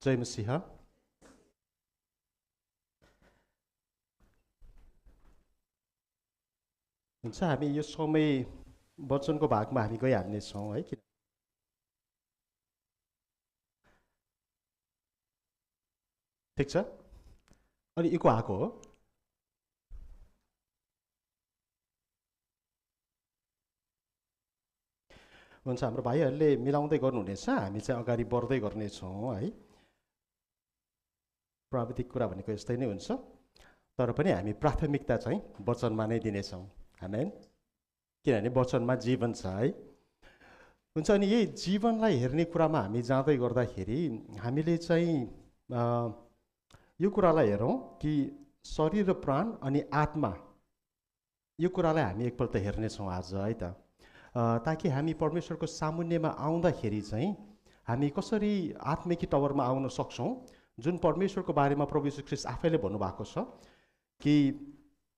जय मसीह। हुन्छ, हामी यो समय वचनको भागमा हामी गइहाल्नेछौँ है। किन ठिक छ? अनि इको आएको हो? हुन्छ, हाम्रो भाइहरूले मिलाउँदै गर्नुहुनेछ, हामी चाहिँ अगाडि बढ्दै गर्नेछौँ है। प्राविधिक कुरा भनेको यस्तै नै हुन्छ, तर पनि हामी प्राथमिकता चाहिँ वचनमा नै दिनेछौँ। आमेन। किनभने वचनमा जीवन छ है। हुन्छ, अनि यही जीवनलाई हेर्ने कुरामा हामी जाँदै गर्दाखेरि हामीले चाहिँ यो कुरालाई हेरौँ कि शरीर र प्राण अनि आत्मा, यो कुरालाई हामी एकपल्ट हेर्नेछौँ आज है त। ताकि हामी परमेश्वरको सामुन्यमा आउँदाखेरि चाहिँ हामी कसरी आत्मिक टावरमा आउन सक्छौँ, जुन परमेश्वरको बारेमा प्रभु यीशु ख्रीष्ट आफैले भन्नुभएको छ कि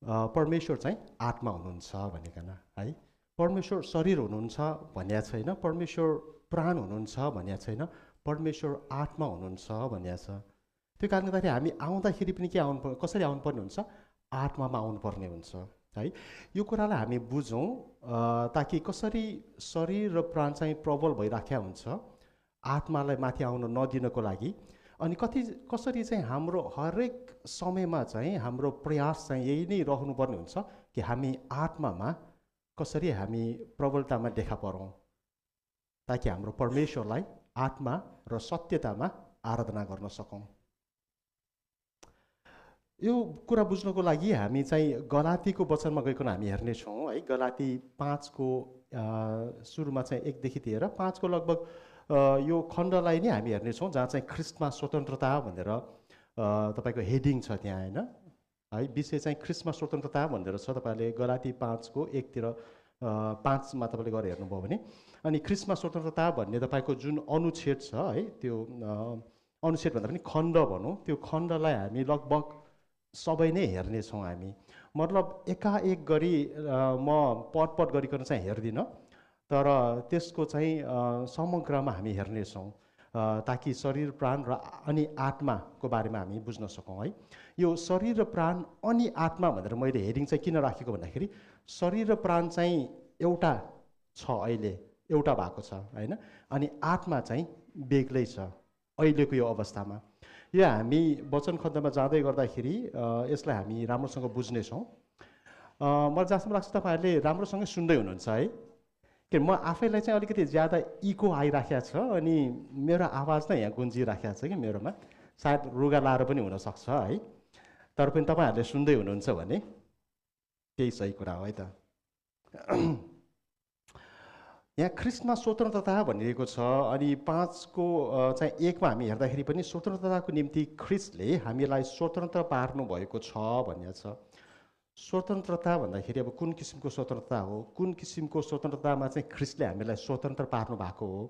परमेश्वर चाहिँ आत्मा हुनुहुन्छ भनिकन है। परमेश्वर शरीर हुनुहुन्छ भनिएको छैन, परमेश्वर प्राण हुनुहुन्छ भनिएको छैन, परमेश्वर आत्मा हुनुहुन्छ भनिएको छ। त्यो कारणले गर्दाखेरि हामी आउँदाखेरि पनि के आउनु, कसरी आउनुपर्ने हुन्छ? आत्मामा आउनुपर्ने हुन्छ है। यो कुरालाई हामी बुझौँ ताकि कसरी शरीर र प्राण चाहिँ प्रबल भइराखेका हुन्छ आत्मालाई माथि आउन नदिनको लागि। अनि कसरी चाहिँ हाम्रो हरेक समयमा चाहिँ हाम्रो प्रयास चाहिँ यही नै रहनुपर्ने हुन्छ कि हामी आत्मामा कसरी हामी प्रबलतामा देखा परौँ, ताकि हाम्रो परमेश्वरलाई आत्मा र सत्यतामा आराधना गर्न सकौँ। यो कुरा बुझ्नको लागि हामी चाहिँ गलातीको वचनमा गइकन हामी हेर्नेछौँ है। गलाती 5को सुरुमा चाहिँ 1 देखि लिएर 5को लगभग यो खण्डलाई नै हामी हेर्नेछौँ, जहाँ चाहिँ ख्रिस्टमा स्वतन्त्रता भनेर तपाईँको हेडिङ छ त्यहाँ होइन है। विषय चाहिँ ख्रिस्टमा स्वतन्त्रता भनेर छ। तपाईँले गलाती 5को 1 तिर 5मा तपाईँले गएर हेर्नुभयो भने, अनि ख्रिस्टमा स्वतन्त्रता भन्ने तपाईँको जुन अनुच्छेद छ है, त्यो अनुच्छेद भन्दा पनि खण्ड भनौँ, त्यो खण्डलाई हामी लगभग सबै नै हेर्नेछौँ हामी। मतलब एकाएक गरी म पट गरिकन चाहिँ हेर्दिनँ, तर त्यसको चाहिँ समग्रमा हामी हेर्नेछौँ ताकि शरीर प्राण र अनि आत्माको बारेमा हामी बुझ्न सकौँ है। यो शरीर र प्राण अनि आत्मा भनेर मैले हेडिङ चाहिँ किन राखेको भन्दाखेरि शरीर र प्राण चाहिँ एउटा छ, अहिले एउटा भएको छ होइन, अनि आत्मा चाहिँ बेग्लै छ अहिलेको यो अवस्थामा। यो हामी वचन खण्डमा जाँदै गर्दाखेरि यसलाई हामी राम्रोसँग बुझ्नेछौँ। मलाई जहाँसम्म लाग्छ तपाईँहरूले राम्रोसँग सुन्दै हुनुहुन्छ है। कि म आफैलाई चाहिँ अलिकति ज्यादा इको आइराखेको छ, अनि मेरो आवाज नै यहाँ गुन्जिराखेको छ कि मेरोमा, सायद रुगा लाएर पनि हुनसक्छ है। तर पनि तपाईँहरूले सुन्दै हुनुहुन्छ भने त्यही सही कुरा हो है त। यहाँ ख्रिस्टमा स्वतन्त्रता भनिएको छ, अनि 5को चाहिँ 1मा हामी हेर्दाखेरि पनि स्वतन्त्रताको निम्ति ख्रिस्टले हामीलाई स्वतन्त्र पार्नु भएको छ भनिएको छ। स्वतन्त्रता भन्दाखेरि अब कुन किसिमको स्वतन्त्रता हो, कुन किसिमको स्वतन्त्रतामा चाहिँ ख्रिस्टले हामीलाई स्वतन्त्र पार्नु भएको हो,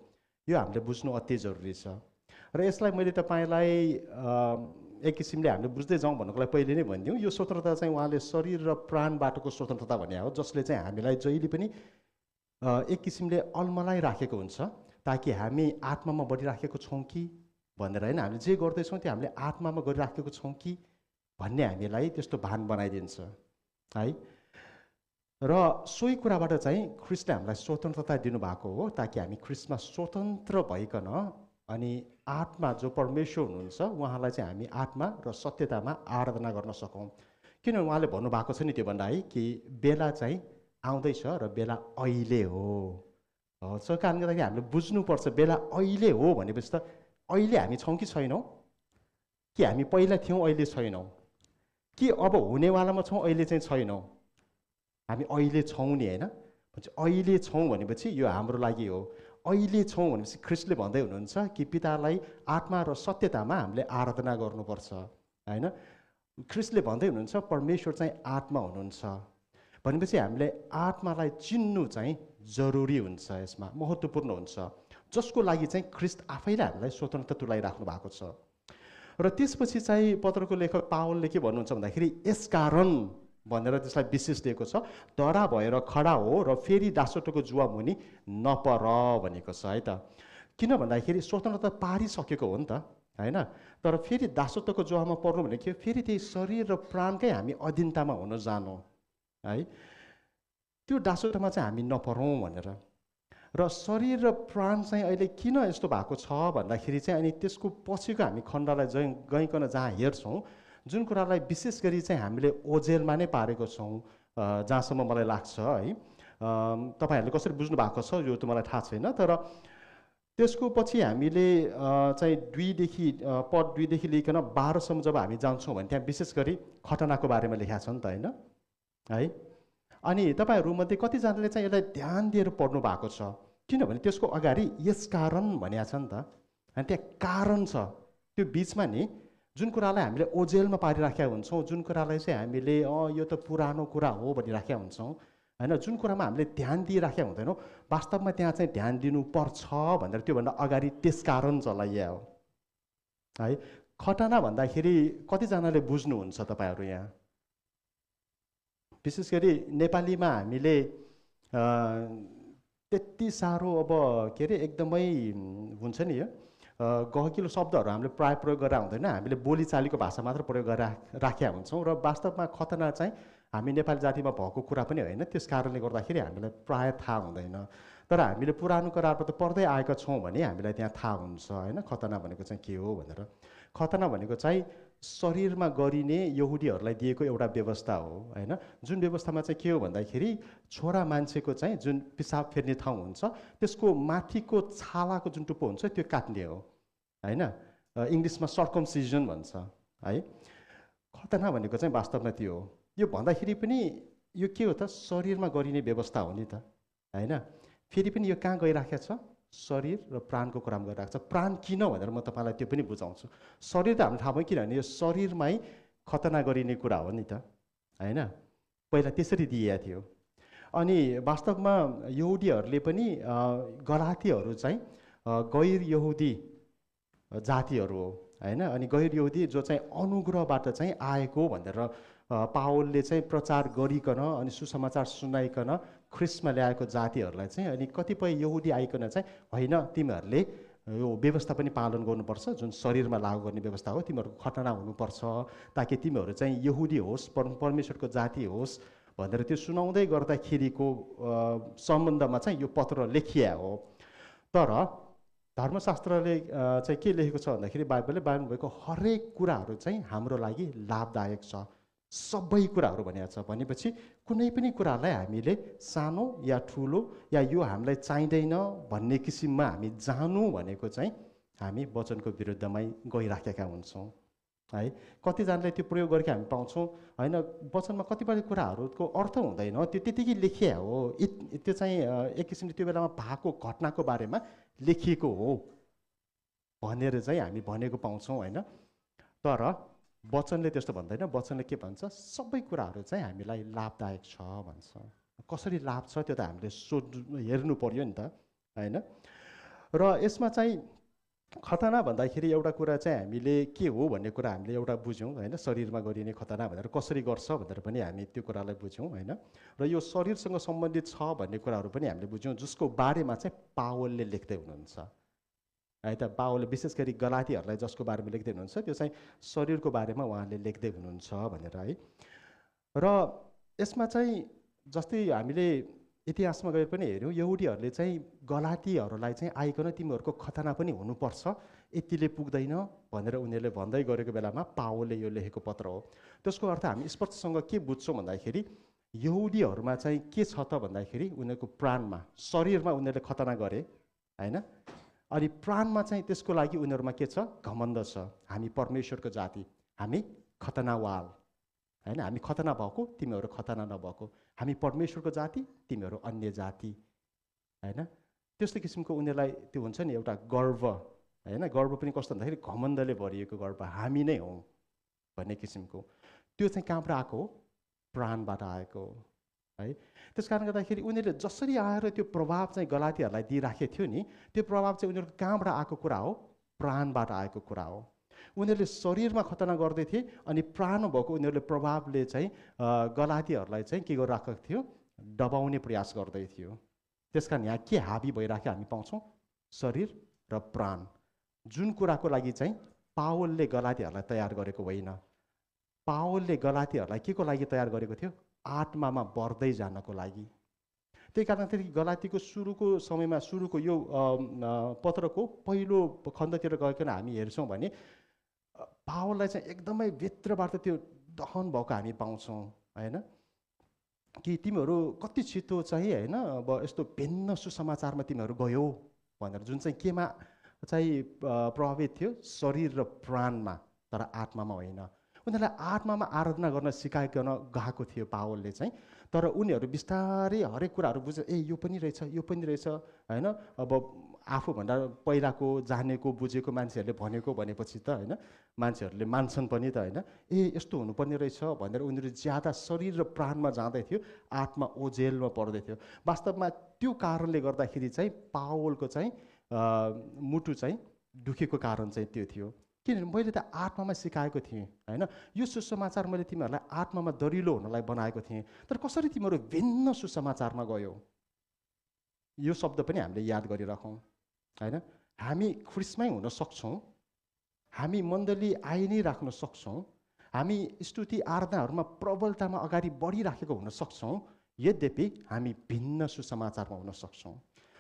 यो हामीले बुझ्नु अति जरुरी छ। र यसलाई मैले तपाईँलाई एक किसिमले हामीले बुझ्दै जाउँ भन्नुको लागि पहिले नै भनिदिउँ, यो स्वतन्त्रता चाहिँ उहाँले शरीर र प्राणबाटको स्वतन्त्रता भने हो, जसले चाहिँ हामीलाई जहिले पनि एक किसिमले अल्मलाई राखेको हुन्छ, ताकि हामी आत्मामा बढिराखेको छौँ कि भनेर होइन, हामीले जे गर्दैछौँ त्यो हामीले आत्मामा गरिराखेको छौँ कि भन्ने हामीलाई त्यस्तो भान बनाइदिन्छ है। र सोही कुराबाट चाहिँ ख्रिस्टले हामीलाई स्वतन्त्रता दिनुभएको हो, ताकि हामी ख्रिस्टमा स्वतन्त्र भइकन अनि आत्मा जो परमेश्वर हुनुहुन्छ उहाँलाई चाहिँ हामी आत्मा र सत्यतामा आराधना गर्न सकौँ। किनभने उहाँले भन्नुभएको छ नि त्योभन्दा है कि बेला चाहिँ आउँदैछ र बेला अहिले हो। सो कारणले गर्दाखेरि हामीले बुझ्नुपर्छ बेला अहिले हो भनेपछि त अहिले हामी छौँ कि छैनौँ, कि हामी पहिला थियौँ अहिले छैनौँ, कि अब हुनेवालामा छौँ अहिले चाहिँ छैनौँ। हामी अहिले छौँ नि होइन, अहिले छौँ भनेपछि यो हाम्रो लागि हो। अहिले छौँ भनेपछि ख्रिस्टले भन्दै हुनुहुन्छ कि पितालाई आत्मा र सत्यतामा हामीले आराधना गर्नुपर्छ होइन। ख्रिस्टले भन्दै हुनुहुन्छ परमेश्वर चाहिँ आत्मा हुनुहुन्छ भनेपछि हामीले आत्मालाई चिन्नु चाहिँ जरुरी हुन्छ, यसमा महत्त्वपूर्ण हुन्छ, जसको लागि चाहिँ ख्रिस्ट आफैले हामीलाई स्वतन्त्र तुल्याइराख्नु भएको छ। र त्यसपछि चाहिँ पत्रको लेखक पावलले के भन्नुहुन्छ भन्दाखेरि यसकारण भनेर त्यसलाई विशेष दिएको छ, धरा भएर खडा हो र फेरि डासोटोको जुवा मुनि नपर भनेको छ है त। किन भन्दाखेरि स्वतन्त्रता पारिसकेको हो नि त होइन। तर फेरि दासत्वको जोहामा पर्नु भने के, फेरि त्यही शरीर र प्राणकै हामी अधीनतामा हुन जानु है। त्यो दासत्वमा चाहिँ हामी नपरौँ भनेर। र शरीर र प्राण चाहिँ अहिले किन यस्तो भएको छ भन्दाखेरि चाहिँ अनि त्यसको पछिको हामी खण्डलाई गइकन जहाँ हेर्छौँ, जुन कुरालाई विशेष गरी चाहिँ हामीले ओझेलमा नै पारेको छौँ जहाँसम्म मलाई लाग्छ है। तपाईँहरूले कसरी बुझ्नु भएको छ यो त मलाई थाहा छैन, तर त्यसको पछि हामीले चाहिँ पद 2 देखि लिइकन 12सम्म जब हामी जान्छौँ भने त्यहाँ विशेष गरी खतनाको बारेमा लेखाएको छ नि त होइन है। अनि तपाईँहरूमध्ये कतिजनाले चाहिँ यसलाई ध्यान दिएर पढ्नु भएको छ, किनभने त्यसको अगाडि यस कारण भनिएको छ नि त। अनि त्यहाँ कारण छ, त्यो बिचमा नि जुन कुरालाई हामीले ओझेलमा पारिराखेका हुन्छौँ, जुन कुरालाई चाहिँ हामीले यो त पुरानो कुरा हो भनिराखेका हुन्छौँ होइन, जुन कुरामा हामीले ध्यान दिइराखेका हुँदैनौँ, वास्तवमा त्यहाँ चाहिँ ध्यान दिनुपर्छ भनेर त्योभन्दा अगाडि त्यस कारण चलाइया हो है। खतना भन्दाखेरि कतिजनाले बुझ्नुहुन्छ तपाईँहरू यहाँ? विशेष गरी नेपालीमा हामीले त्यति साह्रो अब के अरे एकदमै हुन्छ नि यो गहकिलो शब्दहरू हामीले प्राय प्रयोग गरेर हुँदैन, हामीले बोलीचालीको भाषा मात्र प्रयोग गरेर राखेका हुन्छौँ। र वास्तवमा खतना चाहिँ हामी नेपाली जातिमा भएको कुरा पनि होइन, त्यस कारणले गर्दाखेरि हामीलाई प्राय थाहा हुँदैन। तर हामीले पुरानो करारबाट पढ्दै आएका छौँ भने हामीलाई त्यहाँ थाहा हुन्छ होइन खतना भनेको चाहिँ के हो भनेर। खतना भनेको चाहिँ शरीरमा गरिने यहुदीहरूलाई दिएको एउटा व्यवस्था हो होइन, जुन व्यवस्थामा चाहिँ के हो भन्दाखेरि छोरा मान्छेको चाहिँ जुन पिसाब फेर्ने ठाउँ हुन्छ त्यसको माथिको छालाको जुन टुप्पो हुन्छ त्यो काट्ने हो होइन। इङ्ग्लिसमा सर्कमसिजन भन्छ है। खतना भनेको चाहिँ वास्तवमा त्यो हो। यो भन्दाखेरि पनि यो के हो त, शरीरमा गरिने व्यवस्था हो नि त होइन। फेरि पनि यो कहाँ गइराखेको छ, शरीर र प्राणको कुरामा गइरहेको छ। प्राण किन भनेर म तपाईँलाई त्यो पनि बुझाउँछु। शरीर त हामीलाई थाहा भयो, किनभने यो शरीरमै खतना गरिने कुरा हो नि त होइन, पहिला त्यसरी दिएको थियो। अनि वास्तवमा यहुदीहरूले पनि गलातीहरू चाहिँ गैर यहुदी जातिहरू हो होइन। अनि गैर यहुदी जो चाहिँ अनुग्रहबाट चाहिँ आएको भनेर पावलले चाहिँ प्रचार गरिकन अनि सुसमाचार सुनाइकन ख्रिस्टमा ल्याएको जातिहरूलाई चाहिँ अनि कतिपय यहुदी आइकन चाहिँ होइन तिमीहरूले यो व्यवस्था पनि पालन गर्नुपर्छ, जुन शरीरमा लागू गर्ने व्यवस्था हो, तिमीहरूको खतना हुनुपर्छ ताकि तिमीहरू चाहिँ यहुदी होस्, परमेश्वरको जाति होस् भनेर त्यो सुनाउँदै गर्दाखेरिको सम्बन्धमा चाहिँ यो पत्र लेखिया हो। तर धर्मशास्त्रले चाहिँ के लेखेको छ भन्दाखेरि बाइबलले भएको हरेक कुराहरू चाहिँ हाम्रो लागि लाभदायक छ, सबै कुराहरू भनेको छ। भनेपछि कुनै पनि कुरालाई हामीले सानो या ठुलो या यो हामीलाई चाहिँदैन भन्ने किसिममा हामी जानु भनेको चाहिँ हामी वचनको विरुद्धमै गइराखेका हुन्छौँ है। कतिजनाले त्यो प्रयोग गरेको हामी पाउँछौँ होइन। वचनमा कतिपय कुराहरूको अर्थ हुँदैन, त्यो त्यतिकै लेखिया हो, त्यो चाहिँ एक किसिमले त्यो बेलामा भएको घटनाको बारेमा लेखिएको हो भनेर चाहिँ हामी भनेको पाउँछौँ होइन। तर वचनले त्यस्तो भन्दैन। वचनले के भन्छ, सबै कुराहरू चाहिँ हामीलाई लाभदायक छ भन्छ। कसरी लाभ छ त्यो त हामीले हेर्नु पर्यो नि त होइन। र यसमा चाहिँ खतना भन्दाखेरि एउटा कुरा चाहिँ हामीले के हो भन्ने कुरा हामीले एउटा बुझ्यौँ होइन। शरीरमा गरिने खतना भनेर कसरी गर्छ भनेर पनि हामी त्यो कुरालाई बुझ्यौँ होइन। र यो शरीरसँग सम्बन्धित छ भन्ने कुराहरू पनि हामीले बुझ्यौँ, जसको बारेमा चाहिँ पावलले लेख्दै हुनुहुन्छ है त। पावलले विशेष गरी गलातीहरूलाई जसको बारेमा लेख्दै हुनुहुन्छ त्यो चाहिँ शरीरको बारेमा उहाँले लेख्दै हुनुहुन्छ भनेर है। र यसमा चाहिँ जस्तै हामीले इतिहासमा गएर पनि हेऱ्यौँ, यहुदीहरूले चाहिँ गलातीहरूलाई चाहिँ आइकन तिमीहरूको खतना पनि हुनुपर्छ, यतिले पुग्दैन भनेर उनीहरूले भन्दै गरेको बेलामा पावलले यो लेखेको पत्र हो। त्यसको अर्थ हामी स्पष्टसँग के बुझ्छौँ भन्दाखेरि यहुदीहरूमा चाहिँ के छ त भन्दाखेरि उनीहरूको प्राणमा, शरीरमा उनीहरूले खतना गरे होइन। अनि प्राणमा चाहिँ त्यसको लागि उनीहरूमा के छ, घमण्ड छ। हामी परमेश्वरको जाति, हामी खतनावाल होइन। हामी खतना भएको, तिमीहरू खतना नभएको, हामी परमेश्वरको जाति, तिमीहरू अन्य जाति होइन। त्यस्तो किसिमको उनीहरूलाई त्यो हुन्छ नि एउटा गर्व होइन। गर्व पनि कस्तो भन्दाखेरि घमण्डले भरिएको गर्व, हामी नै हौँ भन्ने किसिमको। त्यो चाहिँ कहाँबाट आएको हो, प्राणबाट आएको हो है। त्यस कारणले गर्दाखेरि उनीहरूले जसरी आएर त्यो प्रभाव चाहिँ गलातीहरूलाई दिइराखेको थियो नि, त्यो प्रभाव चाहिँ उनीहरूको कहाँबाट आएको कुरा हो, प्राणबाट आएको कुरा हो। उनीहरूले शरीरमा खतना गर्दै थिए अनि प्राण भएको उनीहरूले प्रभावले चाहिँ गलातीहरूलाई चाहिँ के गरिराखेको थियो, दबाउने प्रयास गर्दै थियो। त्यस कारण यहाँ के हाबी भइराख्यो हामी पाउँछौँ, शरीर र प्राण, जुन कुराको लागि चाहिँ पावलले गलातीहरूलाई तयार गरेको होइन। पावलले गलातीहरूलाई के को लागि तयार गरेको थियो? आत्मामा बढ्दै जानको लागि। त्यही कारणले गलातीको सुरुको समयमा सुरुको यो पत्रको पहिलो खण्डतिर गइकन हामी हेर्छौँ भने पावललाई चाहिँ एकदमै भित्रबाट त्यो दहन भएको हामी पाउँछौँ होइन, कि तिमीहरू कति छिटो चाहिँ होइन अब यस्तो भिन्न सुसमाचारमा तिमीहरू गयौ भनेर, जुन चाहिँ केमा चाहिँ प्रभावित थियो? शरीर र प्राणमा, तर आत्मामा होइन। उनीहरूलाई आत्मामा आराधना गर्न सिकाइकन गएको थियो पावलले चाहिँ, तर उनीहरू बिस्तारै हरेक कुराहरू बुझ्यो, ए यो पनि रहेछ, यो पनि रहेछ होइन। अब आफूभन्दा पहिलाको जानेको बुझेको मान्छेहरूले भनेको भनेपछि त होइन मान्छेहरूले मान्छन् पनि त होइन, ए यस्तो हुनुपर्ने रहेछ भनेर उनीहरू ज्यादा शरीर र प्राणमा जाँदै थियो, आत्मा ओझेलमा पर्दै थियो। वास्तवमा त्यो कारणले गर्दाखेरि चाहिँ पावलको चाहिँ मुटु चाहिँ दुखेको कारण चाहिँ त्यो थियो। किनभने मैले त आत्मामा सिकाएको थिएँ होइन, यो सुसमाचार मैले तिमीहरूलाई आत्मामा दरिलो हुनलाई बनाएको थिएँ, तर कसरी तिमीहरू भिन्न सुसमाचारमा गयो? यो शब्द पनि हामीले याद गरिराखौँ होइन। हामी ख्रिस्टमै हुन सक्छौँ, हामी मण्डली आइ नै राख्न सक्छौँ, हामी स्तुति आराधनाहरूमा प्रबलतामा अगाडि बढिराखेको हुन सक्छौँ, यद्यपि हामी भिन्न सुसमाचारमा हुन सक्छौँ।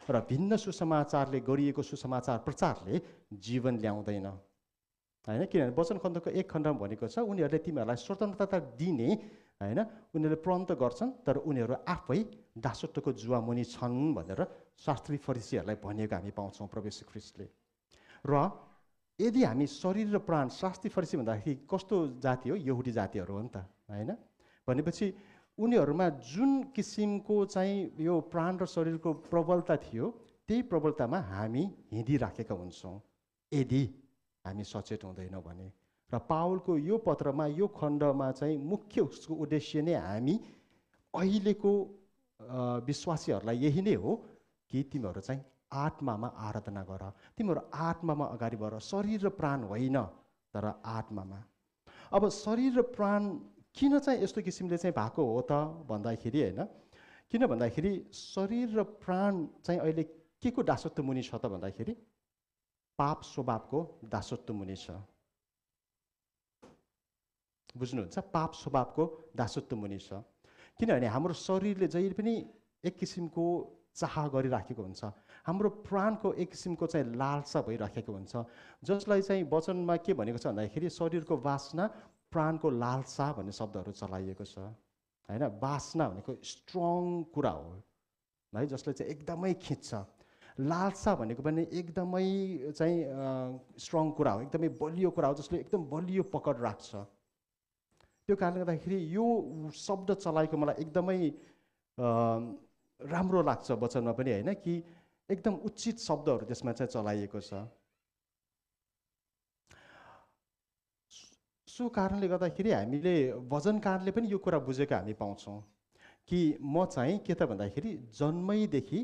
र भिन्न सुसमाचारले गरिएको सुसमाचार प्रचारले जीवन ल्याउँदैन होइन। किनभने वचन खण्डको 1 खण्डमा भनेको छ, उनीहरूले तिमीहरूलाई स्वतन्त्रता दिने होइन, उनीहरूले प्रण त गर्छन् तर उनीहरू आफै दासत्वको जुवा मुनि छन् भनेर शास्त्री फरिसीहरूलाई भनेको हामी पाउँछौँ प्रभु येशू ख्रिस्टले। र यदि हामी शरीर र प्राण, शास्त्री फरिसी भन्दाखेरि कस्तो जाति हो? यहुदी जातिहरू हो नि त होइन। भनेपछि उनीहरूमा जुन किसिमको चाहिँ यो प्राण र शरीरको प्रबलता थियो, त्यही प्रबलतामा हामी हिँडिराखेका हुन्छौँ यदि हामी सचेत हुँदैनौँ भने। र पावलको यो पत्रमा यो खण्डमा चाहिँ मुख्य उसको उद्देश्य नै हामी अहिलेको विश्वासीहरूलाई यही नै हो कि तिमीहरू चाहिँ आत्मामा आराधना गर, तिमीहरू आत्मामा अगाडि बढ, शरीर र प्राण होइन तर आत्मामा। अब शरीर र प्राण किन चाहिँ यस्तो किसिमले चाहिँ भएको हो त भन्दाखेरि होइन, किन भन्दाखेरि शरीर र प्राण चाहिँ अहिले के को दासत्व मुनि छ त भन्दाखेरि पाप स्वभावको दासत्व मुनि छ। बुझ्नुहुन्छ? पाप स्वभावको दासत्व मुनि छ। किनभने हाम्रो शरीरले जहिले पनि एक किसिमको चाह गरिराखेको हुन्छ, हाम्रो प्राणको एक किसिमको चाहिँ लालसा भइराखेको हुन्छ, जसलाई चाहिँ वचनमा के भनेको छ भन्दाखेरि शरीरको वासना, प्राणको लालसा भन्ने शब्दहरू चलाइएको छ होइन। वासना भनेको स्ट्रङ कुरा हो है, जसले चाहिँ एकदमै खिच्छ। लालसा भनेको पनि एकदमै चाहिँ स्ट्रङ कुरा हो, एकदमै बलियो कुरा हो, जसले एकदम बलियो पकड राख्छ। त्यो कारणले गर्दाखेरि यो शब्द चलाएको मलाई एकदमै राम्रो लाग्छ वचनमा पनि होइन, कि एकदम उचित शब्दहरू त्यसमा चाहिँ चलाइएको छ। सो कारणले गर्दाखेरि हामीले वचनकारले पनि यो कुरा बुझेको हामी पाउँछौँ कि म चाहिँ के त भन्दाखेरि जन्मैदेखि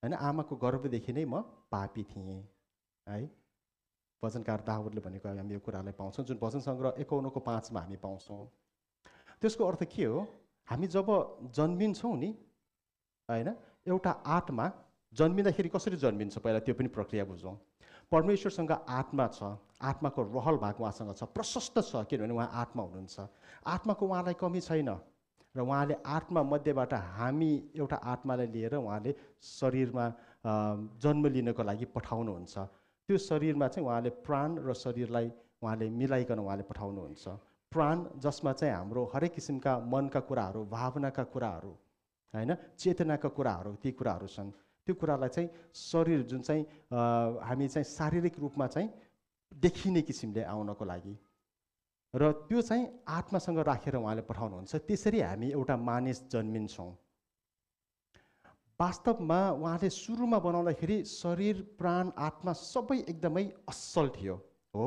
होइन आमाको गर्भदेखि नै म पापी थिएँ है। वचनकार दाउदले भनेको हामी यो कुरालाई पाउँछौँ, जुन वचन सङ्ग्रह 51:5 हामी पाउँछौँ। त्यसको अर्थ के हो? हामी जब जन्मिन्छौँ नि होइन, एउटा आत्मा जन्मिँदाखेरि कसरी जन्मिन्छ पहिला त्यो पनि प्रक्रिया बुझौँ। परमेश्वरसँग आत्मा छ, आत्माको रहल भाग उहाँसँग छ, प्रशस्त छ, किनभने उहाँ आत्मा हुनुहुन्छ। आत्माको उहाँलाई कमी छैन र उहाँले आत्मा मध्येबाट हामी एउटा आत्मालाई लिएर उहाँले शरीरमा जन्म लिनको लागि पठाउनुहुन्छ। त्यो शरीरमा चाहिँ उहाँले प्राण र शरीरलाई उहाँले मिलाइकन उहाँले पठाउनुहुन्छ। प्राण जसमा चाहिँ हाम्रो हरेक किसिमका मनका कुराहरू, भावनाका कुराहरू होइन, चेतनाका कुराहरू, ती कुराहरू छन्। त्यो कुरालाई चाहिँ शरीर जुन चाहिँ हामी चाहिँ शारीरिक रूपमा चाहिँ देखिने किसिमले आउनको लागि र त्यो चाहिँ आत्मासँग राखेर उहाँले पठाउनुहुन्छ। त्यसरी हामी एउटा मानिस जन्मिन्छौँ। वास्तवमा उहाँले सुरुमा बनाउँदाखेरि शरीर, प्राण, आत्मा सबै एकदमै असल थियो हो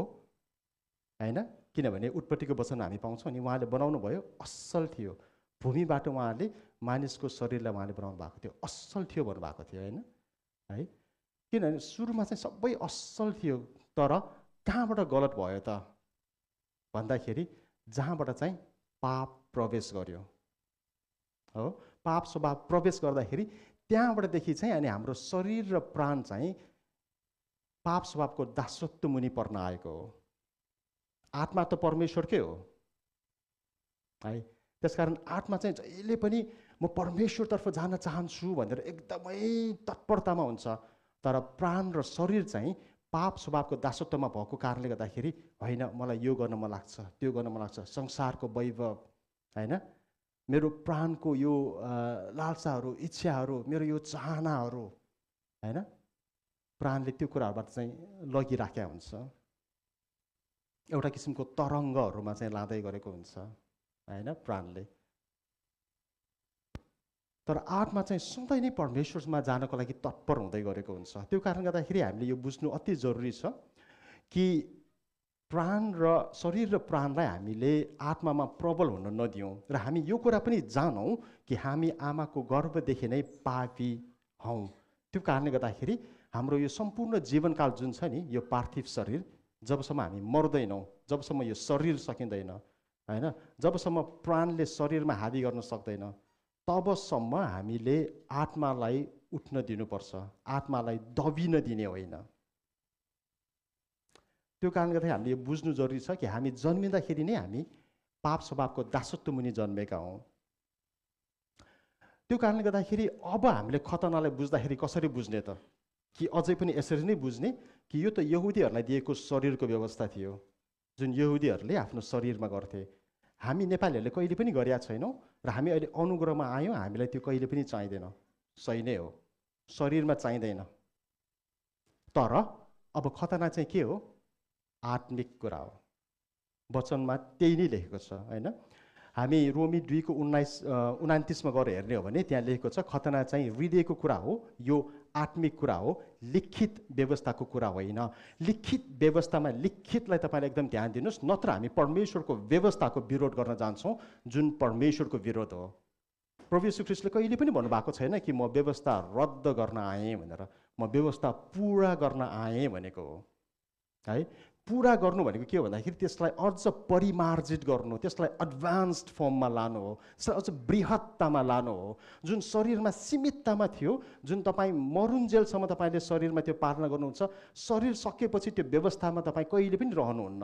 होइन। किनभने उत्पत्तिको वचन हामी पाउँछौँ नि, उहाँले बनाउनु भयो असल थियो। भूमिबाट उहाँले मानिसको शरीरलाई उहाँले बनाउनु भएको थियो, असल थियो भन्नुभएको थियो होइन है। किनभने सुरुमा चाहिँ सबै असल थियो, तर कहाँबाट गलत भयो त भन्दाखेरि जहाँबाट चाहिँ पाप प्रवेश गर्यो हो। पाप स्वभाव प्रवेश गर्दाखेरि त्यहाँबाटदेखि चाहिँ अनि हाम्रो शरीर र प्राण चाहिँ पाप स्वभावको दासत्व मुनि पर्न आएको हो। आत्मा त परमेश्वरकै हो है। त्यसकारण आत्मा चाहिँ जहिले पनि म परमेश्वरतर्फ जान चाहन्छु भनेर एकदमै तत्परतामा हुन्छ। तर प्राण र शरीर चाहिँ पाप स्वभावको दासत्वमा भएको कारणले गर्दाखेरि होइन मलाई यो गर्न मन लाग्छ, त्यो गर्न मन लाग्छ, संसारको वैभव होइन, मेरो प्राणको यो लालसाहरू, इच्छाहरू, मेरो यो चाहनाहरू होइन, प्राणले त्यो कुराहरूबाट चाहिँ लगिराखेका हुन्छ, एउटा किसिमको तरङ्गहरूमा चाहिँ लाँदै गरेको हुन्छ होइन प्राणले। तर आत्मा चाहिँ सधैँ नै परमेश्वरमा जानको लागि तत्पर हुँदै गरेको हुन्छ। त्यो कारणले गर्दाखेरि हामीले यो बुझ्नु अति जरुरी छ कि प्राण र शरीर र प्राणलाई हामीले आत्मामा प्रबल हुन नदियौँ र हामी यो कुरा पनि जानौँ कि हामी आमाको गर्भदेखि नै पापी हौँ। त्यो कारणले गर्दाखेरि हाम्रो यो सम्पूर्ण जीवनकाल जुन छ नि, यो पार्थिव शरीर, जबसम्म हामी मर्दैनौँ, जबसम्म यो शरीर सकिँदैन होइन, जबसम्म प्राणले शरीरमा हाबी गर्न सक्दैन, तबसम्म हामीले आत्मालाई उठ्न दिनुपर्छ, आत्मालाई दबिन दिने होइन। त्यो कारणले गर्दा हामीले यो बुझ्नु जरुरी छ कि हामी जन्मिँदाखेरि नै हामी पाप स्वभावको दासत्व मुनि जन्मेका हौँ। त्यो कारणले गर्दाखेरि अब हामीले खतनालाई बुझ्दाखेरि कसरी बुझ्ने त, कि अझै पनि यसरी नै बुझ्ने कि यो त यहुदीहरूलाई दिएको शरीरको व्यवस्था थियो जुन यहुदीहरूले आफ्नो शरीरमा गर्थे। हामी नेपालीहरूले कहिले पनि गरेका छैनौँ र हामी अहिले अनुग्रहमा आयौँ, हामीलाई त्यो कहिले पनि चाहिँदैन। सही नै हो, शरीरमा चाहिँदैन। तर अब खतना चाहिँ के हो, आत्मिक कुरा हो। वचनमा त्यही नै लेखेको छ होइन। हामी रोमी 2 को 29 गएर हेर्ने हो भने त्यहाँ लेखेको छ खतना चाहिँ हृदयको कुरा हो, यो आत्मिक कुरा हो, लिखित व्यवस्थाको कुरा होइन। लिखित व्यवस्थामा लिखितलाई तपाईँले एकदम ध्यान दिनुहोस्, नत्र हामी परमेश्वरको व्यवस्थाको विरोध गर्न जान्छौँ जुन परमेश्वरको विरोध हो। प्रभु येशू ख्रीष्टले कहिले पनि भन्नुभएको छैन कि म व्यवस्था रद्द गर्न आएँ भनेर, म व्यवस्था पुरा गर्न आएँ भनेको हो है। पुरा गर्नु भनेको के हो भन्दाखेरि त्यसलाई अझ परिमार्जित गर्नु, त्यसलाई एडभान्स्ड फर्ममा लानु हो, त्यसलाई अझ बृहत्तामा लानु हो। जुन शरीरमा सीमिततामा थियो, जुन तपाईँ मरुन्जेलसम्म तपाईँले शरीरमा त्यो पालना गर्नुहुन्छ, शरीर सकेपछि त्यो व्यवस्थामा तपाईँ कहिले पनि रहनुहुन्न,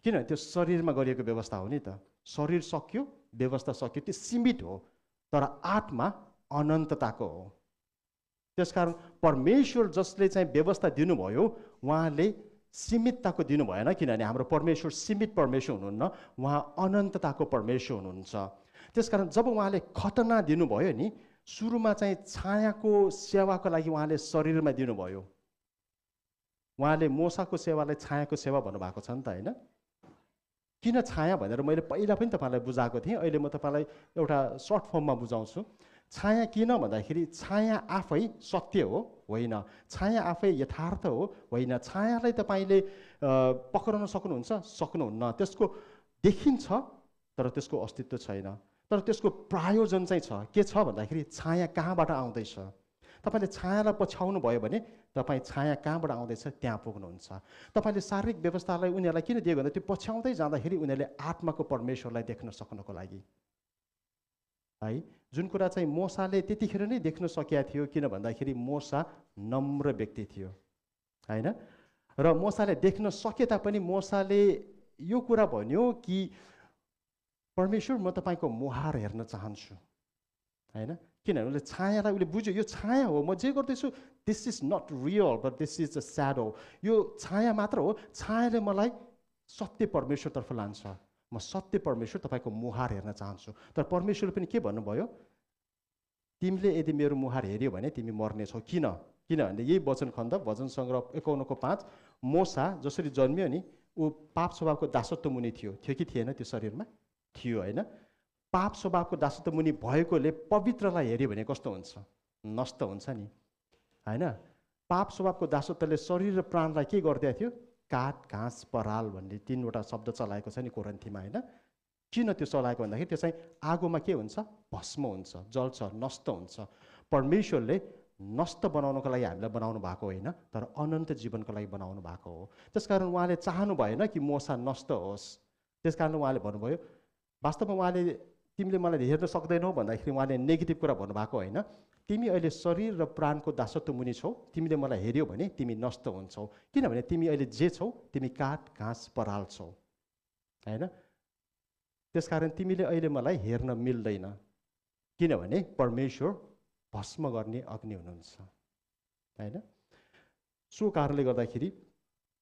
किनभने त्यो शरीरमा गरिएको व्यवस्था हो नि त। शरीर सक्यो, व्यवस्था सक्यो, त्यो सीमित हो। तर आत्मा अनन्तताको हो। त्यसकारण परमेश्वर जसले चाहिँ व्यवस्था दिनुभयो उहाँले सीमितताको दिनु भएन, किनभने हाम्रो परमेश्वर सीमित परमेश्वर हुनुहुन्न, उहाँ अनन्तताको परमेश्वर हुनुहुन्छ। त्यसकारण जब उहाँले खतना दिनुभयो नि, सुरुमा चाहिँ छायाको सेवाको लागि उहाँले शरीरमा दिनुभयो। उहाँले मूसाको सेवालाई छायाको सेवा भन्नुभएको छ नि त होइन। किन छाया भनेर मैले पहिला पनि तपाईँलाई बुझाएको थिएँ, अहिले म तपाईँलाई एउटा सर्ट फर्ममा बुझाउँछु। छाया किन भन्दाखेरि छाया आफै सत्य हो होइन, छाया आफै यथार्थ हो होइन। छायालाई तपाईँले पक्राउन सक्नुहुन्छ, सक्नुहुन्न। त्यसको देखिन्छ तर त्यसको अस्तित्व छैन, तर त्यसको प्रायोजन चाहिँ छ। के छ भन्दाखेरि छाया कहाँबाट आउँदैछ। तपाईँले छायालाई पछ्याउनु भयो भने तपाईँ छाया कहाँबाट आउँदैछ त्यहाँ पुग्नुहुन्छ। तपाईँले शारीरिक व्यवस्थालाई उनीहरूलाई किन दियो भने त्यो पछ्याउँदै जाँदाखेरि उनीहरूले आत्माको परमेश्वरलाई देख्न सक्नको लागि है। जुन कुरा चाहिँ मूसाले त्यतिखेर नै देख्न सकेका थियो, किन भन्दाखेरि मूसा नम्र व्यक्ति थियो होइन। र मूसाले देख्न सके तापनि मूसाले यो कुरा भन्यो कि परमेश्वर म तपाईँको मुहार हेर्न चाहन्छु होइन। किनभने उसले छायालाई उसले बुझ्यो, यो छाया हो, म जे गर्दैछु this is not real but this is a shadow. यो छाया मात्र हो, छायाले मलाई सत्य परमेश्वरतर्फ लान्छ। म सत्य परमेश्वर तपाईँको मुहार हेर्न चाहन्छु। तर परमेश्वरले पनि के भन्नुभयो, तिमीले यदि मेरो मुहार हेऱ्यौ भने तिमी मर्नेछौ। किनभने यही वचन खण्ड भजन सङ्ग्रह 51 को 5, मूसा जसरी जन्मियो नि ऊ पाप स्वभावको दासत्व मुनि थियो कि थिएन, त्यो शरीरमा थियो होइन। पाप स्वभावको दासत्व मुनि भएकोले पवित्रलाई हेऱ्यो भने कस्तो हुन्छ, नष्ट हुन्छ नि होइन। पाप स्वभावको दासत्वले शरीर र प्राणलाई के गरिदिएको थियो, काठ घाँस पराल भन्ने 3वटा शब्द चलाएको छ नि कोरिन्थीमा होइन। किन त्यो चलाएको भन्दाखेरि त्यो चाहिँ आगोमा के हुन्छ, भस्म हुन्छ, जल्छ, नष्ट हुन्छ। परमेश्वरले नष्ट बनाउनको लागि हामीलाई बनाउनु भएको होइन, तर अनन्त जीवनको लागि बनाउनु भएको हो। त्यसकारण उहाँले चाहनु भएन कि मूसा नष्ट होस्। त्यसकारण उहाँले भन्नुभयो, वास्तवमा उहाँले तिमीले मलाई हेर्न सक्दैनौ भन्दाखेरि उहाँले नेगेटिभ कुरा भन्नुभएको होइन। तिमी अहिले शरीर र प्राणको दासत्व मुनि छौ, तिमीले मलाई हेऱ्यौ भने तिमी नष्ट हुन्छौ। किनभने तिमी अहिले जे छौ तिमी काठ घाँस पराल छौ हैन। त्यसकारण तिमीले अहिले मलाई हेर्न मिल्दैन, किनभने परमेश्वर भस्म गर्ने अग्नि हुनुहुन्छ, हैन। सो कारणले गर्दाखेरि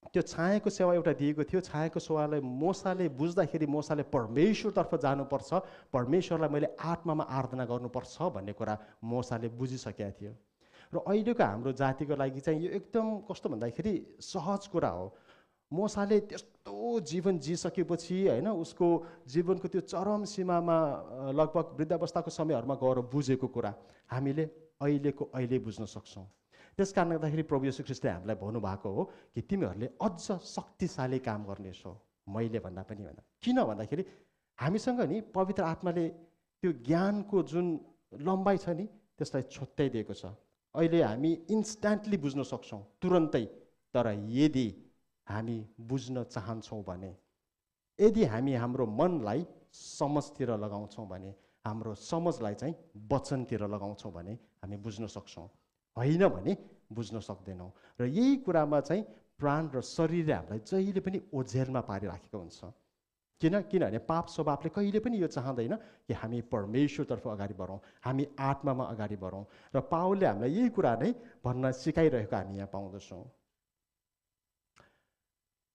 त्यो छायाको सेवा एउटा दिएको थियो। छायाको सेवालाई मोसाले बुझ्दाखेरि मोसाले परमेश्वरतर्फ जानुपर्छ, परमेश्वरलाई मैले आत्मामा आराधना गर्नुपर्छ भन्ने कुरा मोसाले बुझिसकेका थियो। र अहिलेको हाम्रो जातिको लागि चाहिँ यो एकदम कस्तो भन्दाखेरि सहज कुरा हो। मोसाले त्यस्तो जीवन जिसकेपछि होइन, उसको जीवनको त्यो चरम सीमामा लगभग वृद्धावस्थाको समयहरूमा गएर बुझेको कुरा हामीले अहिलेको अहिले बुझ्न सक्छौँ। त्यस कारणले गर्दाखेरि प्रभु येशू ख्रीष्टले हामीलाई भन्नुभएको हो कि तिमीहरूले अझ शक्तिशाली काम गर्नेछौ मैले भन्दा पनि भन्दा। किन भन्दाखेरि हामीसँग नि पवित्र आत्माले त्यो ज्ञानको जुन लम्बाइ छ नि त्यसलाई छोट्याइदिएको छ। अहिले हामी इन्स्ट्यान्टली बुझ्न सक्छौँ तुरन्तै, तर यदि हामी बुझ्न चाहन्छौँ भने, यदि हामी हाम्रो मनलाई समझतिर लगाउँछौँ भने, हाम्रो समझलाई चाहिँ वचनतिर लगाउँछौँ भने हामी बुझ्न सक्छौँ, होइन भने बुझ्न सक्दैनौँ। र यही कुरामा चाहिँ प्राण र शरीरले हामीलाई जहिले पनि ओझेलमा पारिराखेको हुन्छ। किनभने पाप स्वभावले कहिले पनि यो चाहँदैन कि हामी परमेश्वरतर्फ अगाडि बढौँ, हामी आत्मामा अगाडि बढौँ। र पावलले हामीलाई यही कुरा नै भन्न सिकाइरहेको हामी यहाँ पाउँदछौँ।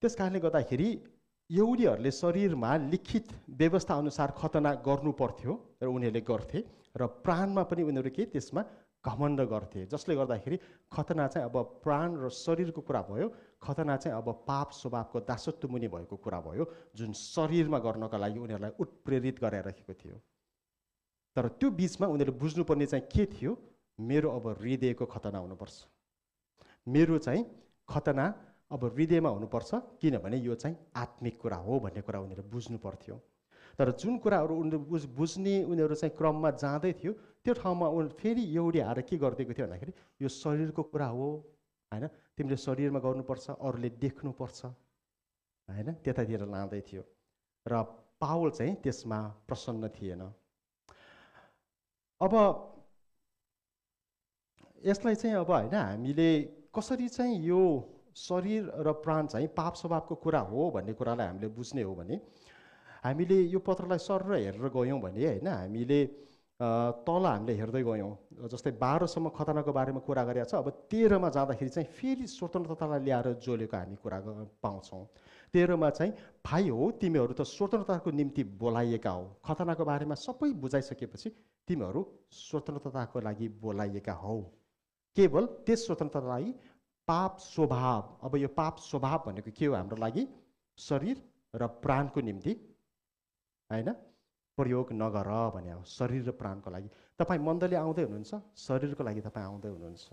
त्यस कारणले गर्दाखेरि यहुदीहरूले शरीरमा लिखित व्यवस्था अनुसार खतना गर्नु पर्थ्यो र उनीहरूले गर्थे, र प्राणमा पनि उनीहरू के त्यसमा घमण्ड गर्थे, जसले गर्दाखेरि खतना चाहिँ अब प्राण र शरीरको कुरा भयो, खतना चाहिँ अब पाप स्वभावको दासत्व मुनि भएको कुरा भयो, जुन शरीरमा गर्नका लागि उनीहरूलाई उत्प्रेरित गराइरहेको थियो। तर त्यो बिचमा उनीहरूले बुझ्नुपर्ने चाहिँ के थियो, मेरो अब हृदयको खतना हुनुपर्छ, मेरो चाहिँ खतना अब हृदयमा हुनुपर्छ, किनभने यो चाहिँ आत्मिक कुरा हो भन्ने कुरा उनीहरूले बुझ्नु पर्थ्यो। तर जुन कुराहरू उनीहरू बुझ्ने उनीहरू चाहिँ क्रममा जाँदै थियो, त्यो ठाउँमा फेरि यहुदी आएर के गरिदिएको थियो भन्दाखेरि यो शरीरको कुरा हो, होइन, तिमीले शरीरमा गर्नुपर्छ, अरूले देख्नुपर्छ, होइन, त्यतातिर लाँदै थियो। र पावल चाहिँ त्यसमा प्रसन्न थिएन। अब यसलाई चाहिँ अब होइन हामीले कसरी चाहिँ यो शरीर र प्राण चाहिँ पाप स्वभावको कुरा हो भन्ने कुरालाई हामीले बुझ्ने हो भने हामीले यो पत्रलाई सर हेरेर गयौँ भने होइन, हामीले तल हामीले हेर्दै गयौँ, जस्तै 12सम्म खतनाको बारेमा कुरा गरेको छ। अब 13मा जाँदाखेरि चाहिँ फेरि स्वतन्त्रतालाई ल्याएर जोडेको हामी कुरा पाउँछौँ। 13मा चाहिँ भाइ हो तिमीहरू त स्वतन्त्रताको निम्ति बोलाइएका हो, खतनाको बारेमा सबै बुझाइसकेपछि तिमीहरू स्वतन्त्रताको लागि बोलाइएका हौ, केवल त्यस स्वतन्त्रतालाई पाप स्वभाव, अब यो पाप स्वभाव भनेको के हो हाम्रो लागि, शरीर र प्राणको निम्ति होइन प्रयोग नगर भने हो, शरीर र प्राणको लागि। तपाईँ मण्डली आउँदै हुनुहुन्छ, शरीरको लागि तपाईँ आउँदै हुनुहुन्छ।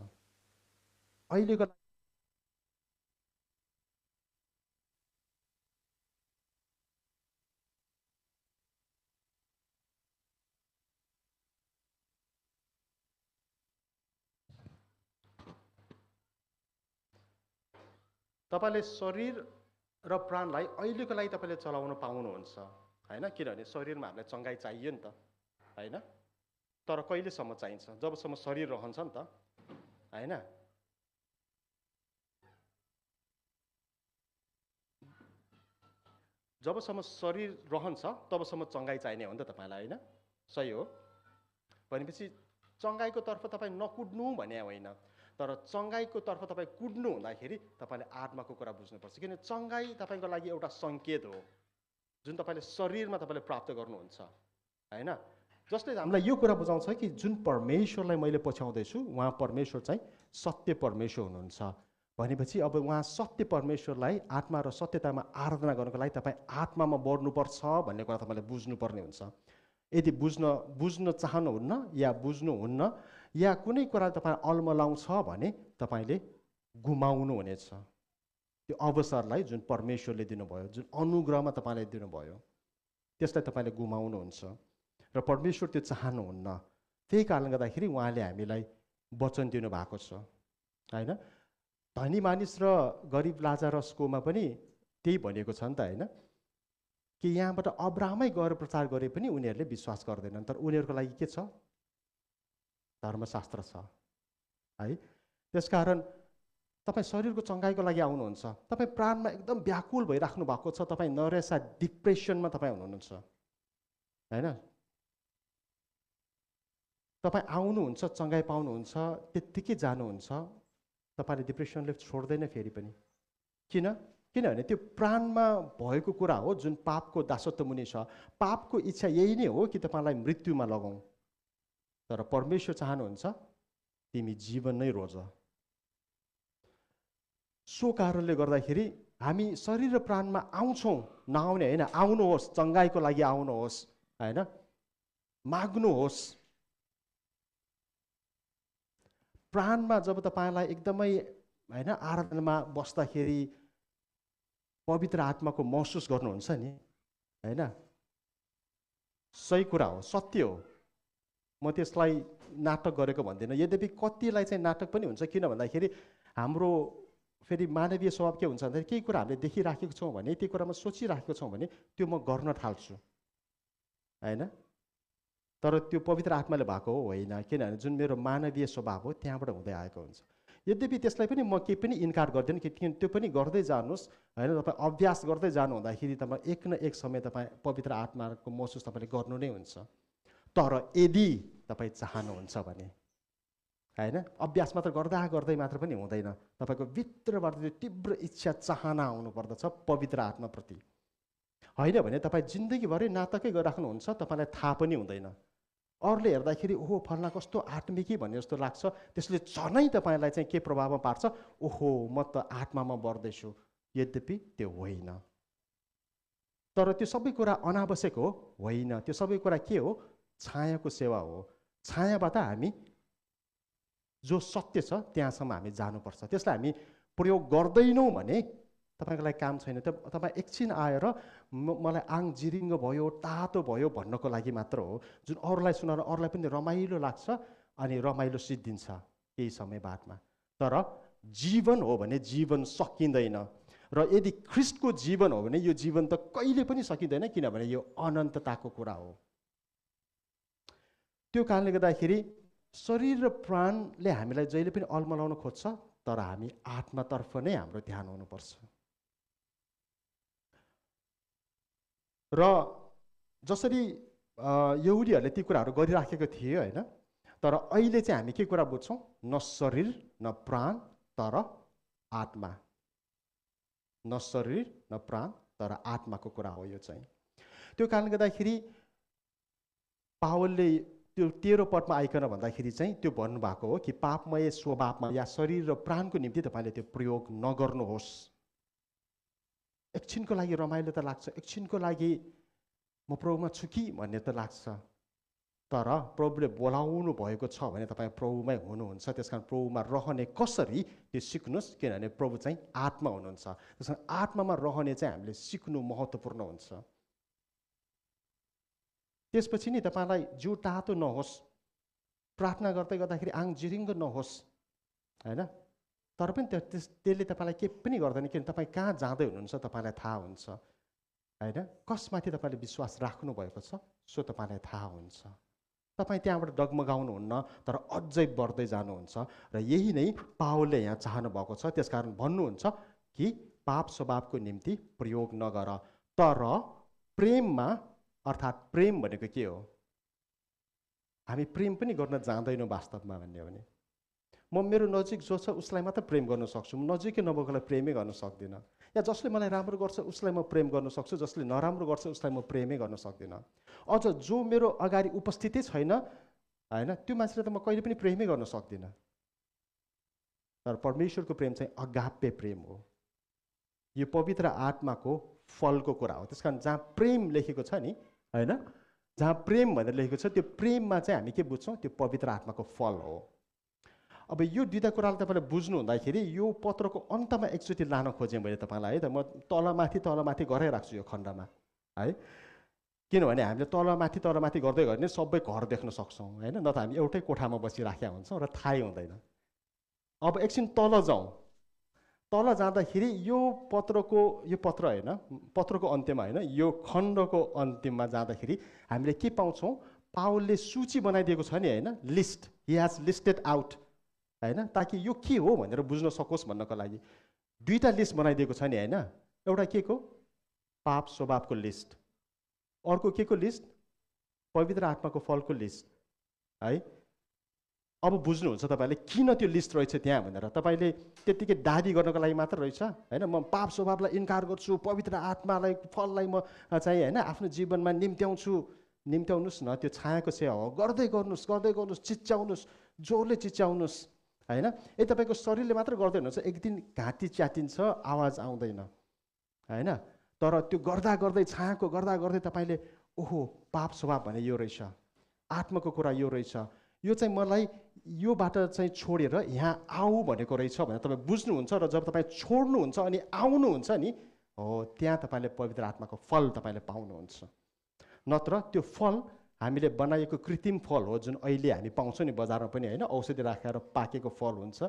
अहिलेको तपाईँले शरीर र प्राणलाई अहिलेको लागि तपाईँले चलाउन पाउनुहुन्छ, होइन, किनभने शरीरमा हामीलाई चङ्गाइ चाहियो नि त, होइन। तर कहिलेसम्म चाहिन्छ, जबसम्म शरीर रहन्छ नि त, होइन। जबसम्म शरीर रहन्छ तबसम्म चङ्गाइ चाहिने हो नि त तपाईँलाई, होइन, सही हो। भनेपछि चङ्गाइको तर्फ तपाईँ नकुद्नु भने होइन, तर चङ्गाइको तर्फ तपाईँ कुद्नु हुँदाखेरि तपाईँले आत्माको कुरा बुझ्नुपर्छ, किन चङ्गाइ तपाईँको लागि एउटा सङ्केत हो जुन तपाईँले शरीरमा तपाईँले प्राप्त गर्नुहुन्छ, होइन। जसले हामीलाई यो कुरा बुझाउँछ कि जुन परमेश्वरलाई मैले पछ्याउँदैछु उहाँ परमेश्वर चाहिँ सत्य परमेश्वर हुनुहुन्छ भनेपछि अब उहाँ सत्य परमेश्वरलाई आत्मा र सत्यतामा आराधना गर्नको लागि तपाईँ आत्मामा बढ्नुपर्छ भन्ने कुरा तपाईँले बुझ्नुपर्ने हुन्छ। यदि बुझ्न चाहनुहुन्न या बुझ्नुहुन्न या कुनै कुरा तपाईँ अल्मलाउँछ भने तपाईँले गुमाउनु हुनेछ त्यो अवसरलाई जुन परमेश्वरले दिनुभयो, जुन अनुग्रहमा तपाईँले दिनुभयो, त्यसलाई तपाईँले गुमाउनुहुन्छ र परमेश्वर त्यो चाहनुहुन्न। त्यही कारणले गर्दाखेरि उहाँले हामीलाई वचन दिनुभएको छ, होइन। धनी मानिस र गरिब लाजरसकोमा पनि त्यही भनिएको छ नि त, होइन, कि यहाँबाट अब्राहमै गएर प्रचार गरे पनि उनीहरूले विश्वास गर्दैनन्, तर उनीहरूको लागि के छ, धर्मशास्त्र छ, है। त्यसकारण तपाईँ शरीरको चङ्गाइको लागि आउनुहुन्छ, तपाईँ प्राणमा एकदम व्याकुल भइराख्नु भएको छ, तपाईँ नरेसा डिप्रेसनमा तपाईँ हुनुहुन्छ होइन। तपाईँ आउनुहुन्छ, चङ्गाइ पाउनुहुन्छ, त्यत्तिकै जानुहुन्छ, तपाईँले डिप्रेसनले छोड्दैन फेरि पनि। किनभने त्यो प्राणमा भएको कुरा हो जुन पापको दासत्व मुनि छ। पापको इच्छा यही नै हो कि तपाईँलाई मृत्युमा लगाउँ, तर परमेश्वर चाहनुहुन्छ तिमी जीवन नै रोज। सो कारणले गर्दाखेरि हामी शरीर र प्राणमा आउँछौँ, नआउने होइन, आउनुहोस्, चङ्गाइको लागि आउनुहोस् होइन, माग्नुहोस्। प्राणमा जब तपाईँलाई एकदमै होइन आराधनामा बस्दाखेरि पवित्र आत्माको महसुस गर्नुहुन्छ नि होइन, सही कुरा हो, सत्य हो, म त्यसलाई नाटक गरेको भन्दिनँ। यद्यपि कतिलाई चाहिँ नाटक पनि हुन्छ, किन भन्दाखेरि हाम्रो फेरि मानवीय स्वभाव के हुन्छ भन्दाखेरि केही कुरा हामीले देखिराखेको छौँ भने, त्यो कुरामा सोचिराखेको छौँ भने त्यो म गर्न थाल्छु होइन। तर त्यो पवित्र आत्माले भएको हो होइन, किनभने जुन मेरो मानवीय स्वभाव हो त्यहाँबाट हुँदै आएको हुन्छ। यद्यपि त्यसलाई पनि म केही पनि इन्कार गर्दैन, किनकि त्यो पनि गर्दै जानुहोस् होइन। तपाईँ अभ्यास गर्दै जानु हुँदाखेरि तपाईँ एक न एक समय तपाईँ पवित्र आत्माको महसुस तपाईँले गर्नु नै हुन्छ। तर यदि तपाईँ चाहनुहुन्छ भने होइन, अभ्यास मात्र गर्दै मात्र पनि हुँदैन, तपाईँको भित्रबाट त्यो तीव्र इच्छा चाहना आउनुपर्दछ पवित्र आत्माप्रति। होइन भने तपाईँ जिन्दगीभरि नाटकै गरिराख्नुहुन्छ, तपाईँलाई थाहा पनि हुँदैन। अरूले हेर्दाखेरि ओहो फल्ना कस्तो आत्मिकी भन्ने जस्तो लाग्छ, त्यसले झनै तपाईँलाई चाहिँ के प्रभावमा पार्छ, ओहो म त आत्मामा बढ्दैछु, यद्यपि त्यो होइन। तर त्यो सबै कुरा अनावश्यक हो होइन, त्यो सबै कुरा के हो, छायाको सेवा हो। छायाबाट हामी जो सत्य छ त्यहाँसम्म हामी जानुपर्छ। त्यसलाई हामी प्रयोग गर्दैनौँ भने तपाईँको लागि काम छैन। तपाईँ एकछिन आएर मलाई आङ जिरिङ्ग भयो, तातो भयो भन्नको लागि मात्र हो, जुन अरूलाई सुनाएर अरूलाई पनि रमाइलो लाग्छ अनि रमाइलो सिद्धिन्छ केही समय बादमा। तर जीवन हो भने जीवन सकिँदैन, र यदि ख्रिस्टको जीवन हो भने यो जीवन त कहिले पनि सकिँदैन, किनभने यो अनन्तताको कुरा हो। त्यो कारणले गर्दाखेरि शरीर र प्राणले हामीलाई जहिले पनि अल्मलाउन खोज्छ, तर हामी आत्मातर्फ नै हाम्रो ध्यान हुनुपर्छ। र जसरी यहुदीहरूले ती कुराहरू गरिराखेको थिए होइन, तर अहिले चाहिँ हामी के कुरा बुझ्छौँ, न शरीर न प्राण तर आत्मा। न शरीर न प्राण तर आत्माको कुरा हो यो चाहिँ। त्यो कारणले गर्दाखेरि पावलले त्यो 13 पदमा आइकन भन्दाखेरि चाहिँ त्यो भन्नुभएको हो कि पापमय स्वभावमा या शरीर र प्राणको निम्ति तपाईँले त्यो प्रयोग नगर्नुहोस्। एकछिनको लागि रमाइलो त लाग्छ, एकछिनको लागि म प्रभुमा छु कि भन्ने त लाग्छ, तर प्रभुले बोलाउनु भएको छ भने तपाईँ प्रभुमै हुनुहुन्छ। त्यस कारण प्रभुमा रहने कसरी त्यो सिक्नुहोस्, किनभने प्रभु चाहिँ आत्मा हुनुहुन्छ। त्यस कारण आत्मामा रहने चाहिँ हामीले सिक्नु महत्त्वपूर्ण हुन्छ। त्यसपछि नि तपाईँलाई जिउ तातो नहोस्, प्रार्थना गर्दै गर्दाखेरि आङ जिरिङ्ग नहोस् होइन, तर पनि त्यसले तपाईँलाई केही पनि गर्दैन, किनभने तपाईँ कहाँ जाँदै हुनुहुन्छ तपाईँलाई थाहा हुन्छ होइन। कसमाथि तपाईँले विश्वास राख्नु भएको छ सो तपाईँलाई थाहा हुन्छ। तपाईँ त्यहाँबाट डगमगाउनुहुन्न, तर अझै बढ्दै जानुहुन्छ। र यही नै पावलले यहाँ चाहनु भएको छ। त्यसकारण भन्नुहुन्छ कि पाप स्वभावको निम्ति प्रयोग नगर, तर प्रेममा, अर्थात् प्रेम भनेको के हो, हामी प्रेम पनि गर्न जान्दैनौँ वास्तवमा भन्ने हो भने। म मेरो नजिक जो छ उसलाई मात्र प्रेम गर्न सक्छु, म नजिकै नभएकोलाई प्रेमै गर्न सक्दिनँ। या जसले मलाई राम्रो गर्छ उसलाई म प्रेम गर्न सक्छु, जसले नराम्रो गर्छ उसलाई म प्रेमै गर्न सक्दिनँ। अझ जो मेरो अगाडि उपस्थितै छैन होइन, त्यो मान्छेलाई त म कहिले पनि प्रेमै गर्न सक्दिनँ। तर परमेश्वरको प्रेम चाहिँ अगाप्य प्रेम हो, यो पवित्र आत्माको फलको कुरा हो। त्यस कारण जहाँ प्रेम लेखेको छ नि होइन, जहाँ प्रेम भनेर लेखेको छ, त्यो प्रेममा चाहिँ हामी के बुझ्छौँ, त्यो पवित्र आत्माको फल हो। अब यो दुईवटा कुरालाई तपाईँले बुझ्नु हुँदाखेरि यो पत्रको अन्तमा एकचोटि लान खोजेँ मैले तपाईँलाई है त। म तलमाथि गराइराख्छु यो खण्डमा है, किनभने हामीले तलमाथि गर्दै गर्ने सबै घर देख्न सक्छौँ होइन, न त हामी एउटै कोठामा बसिराखेका हुन्छौँ र थाहै हुँदैन। अब एकछिन तल जाउँ। तल जाँदाखेरि यो पत्र होइन, पत्रको अन्त्यमा होइन, यो खण्डको अन्तिममा जाँदाखेरि हामीले के पाउँछौँ, पावलले सूची बनाइदिएको छ नि होइन, list, he has listed out होइन, ताकि यो के हो भनेर बुझ्न सकोस् भन्नको लागि दुईटा लिस्ट बनाइदिएको छ नि होइन। एउटा के को पाप स्वभावको लिस्ट, अर्को के को लिस्ट पवित्र आत्माको फलको लिस्ट है। अब बुझ्नुहुन्छ तपाईँले किन त्यो लिस्ट रहेछ त्यहाँ भनेर। तपाईँले त्यत्तिकै दाबी गर्नको लागि मात्र रहेछ होइन, म पाप स्वभावलाई इन्कार गर्छु, पवित्र आत्मालाई फललाई म चाहिँ होइन आफ्नो जीवनमा निम्त्याउँछु। निम्त्याउनुहोस् न, त्यो छायाको सेवा हो, गर्दै गर्नुहोस्, चिच्याउनुहोस्, जोरले चिच्याउनुहोस् होइन। तपाईँको शरीरले मात्र गर्दै हुनुहुन्छ, एक दिन घाँटी च्यातिन्छ, आवाज आउँदैन होइन। तर त्यो गर्दा गर्दै छायाको गर्दा गर्दै तपाईँले ओहो पाप स्वभाव भने यो रहेछ, आत्माको कुरा यो रहेछ, यो चाहिँ मलाई योबाट चाहिँ छोडेर यहाँ आऊ भनेको रहेछ भनेर तपाईँ बुझ्नुहुन्छ। र जब तपाईँ छोड्नुहुन्छ अनि आउनुहुन्छ नि, हो त्यहाँ तपाईँले पवित्र आत्माको फल तपाईँले पाउनुहुन्छ। नत्र त्यो फल हामीले बनाएको कृत्रिम फल हो, जुन अहिले हामी पाउँछौँ नि बजारमा पनि होइन, औषधि राखेर पाकेको फल हुन्छ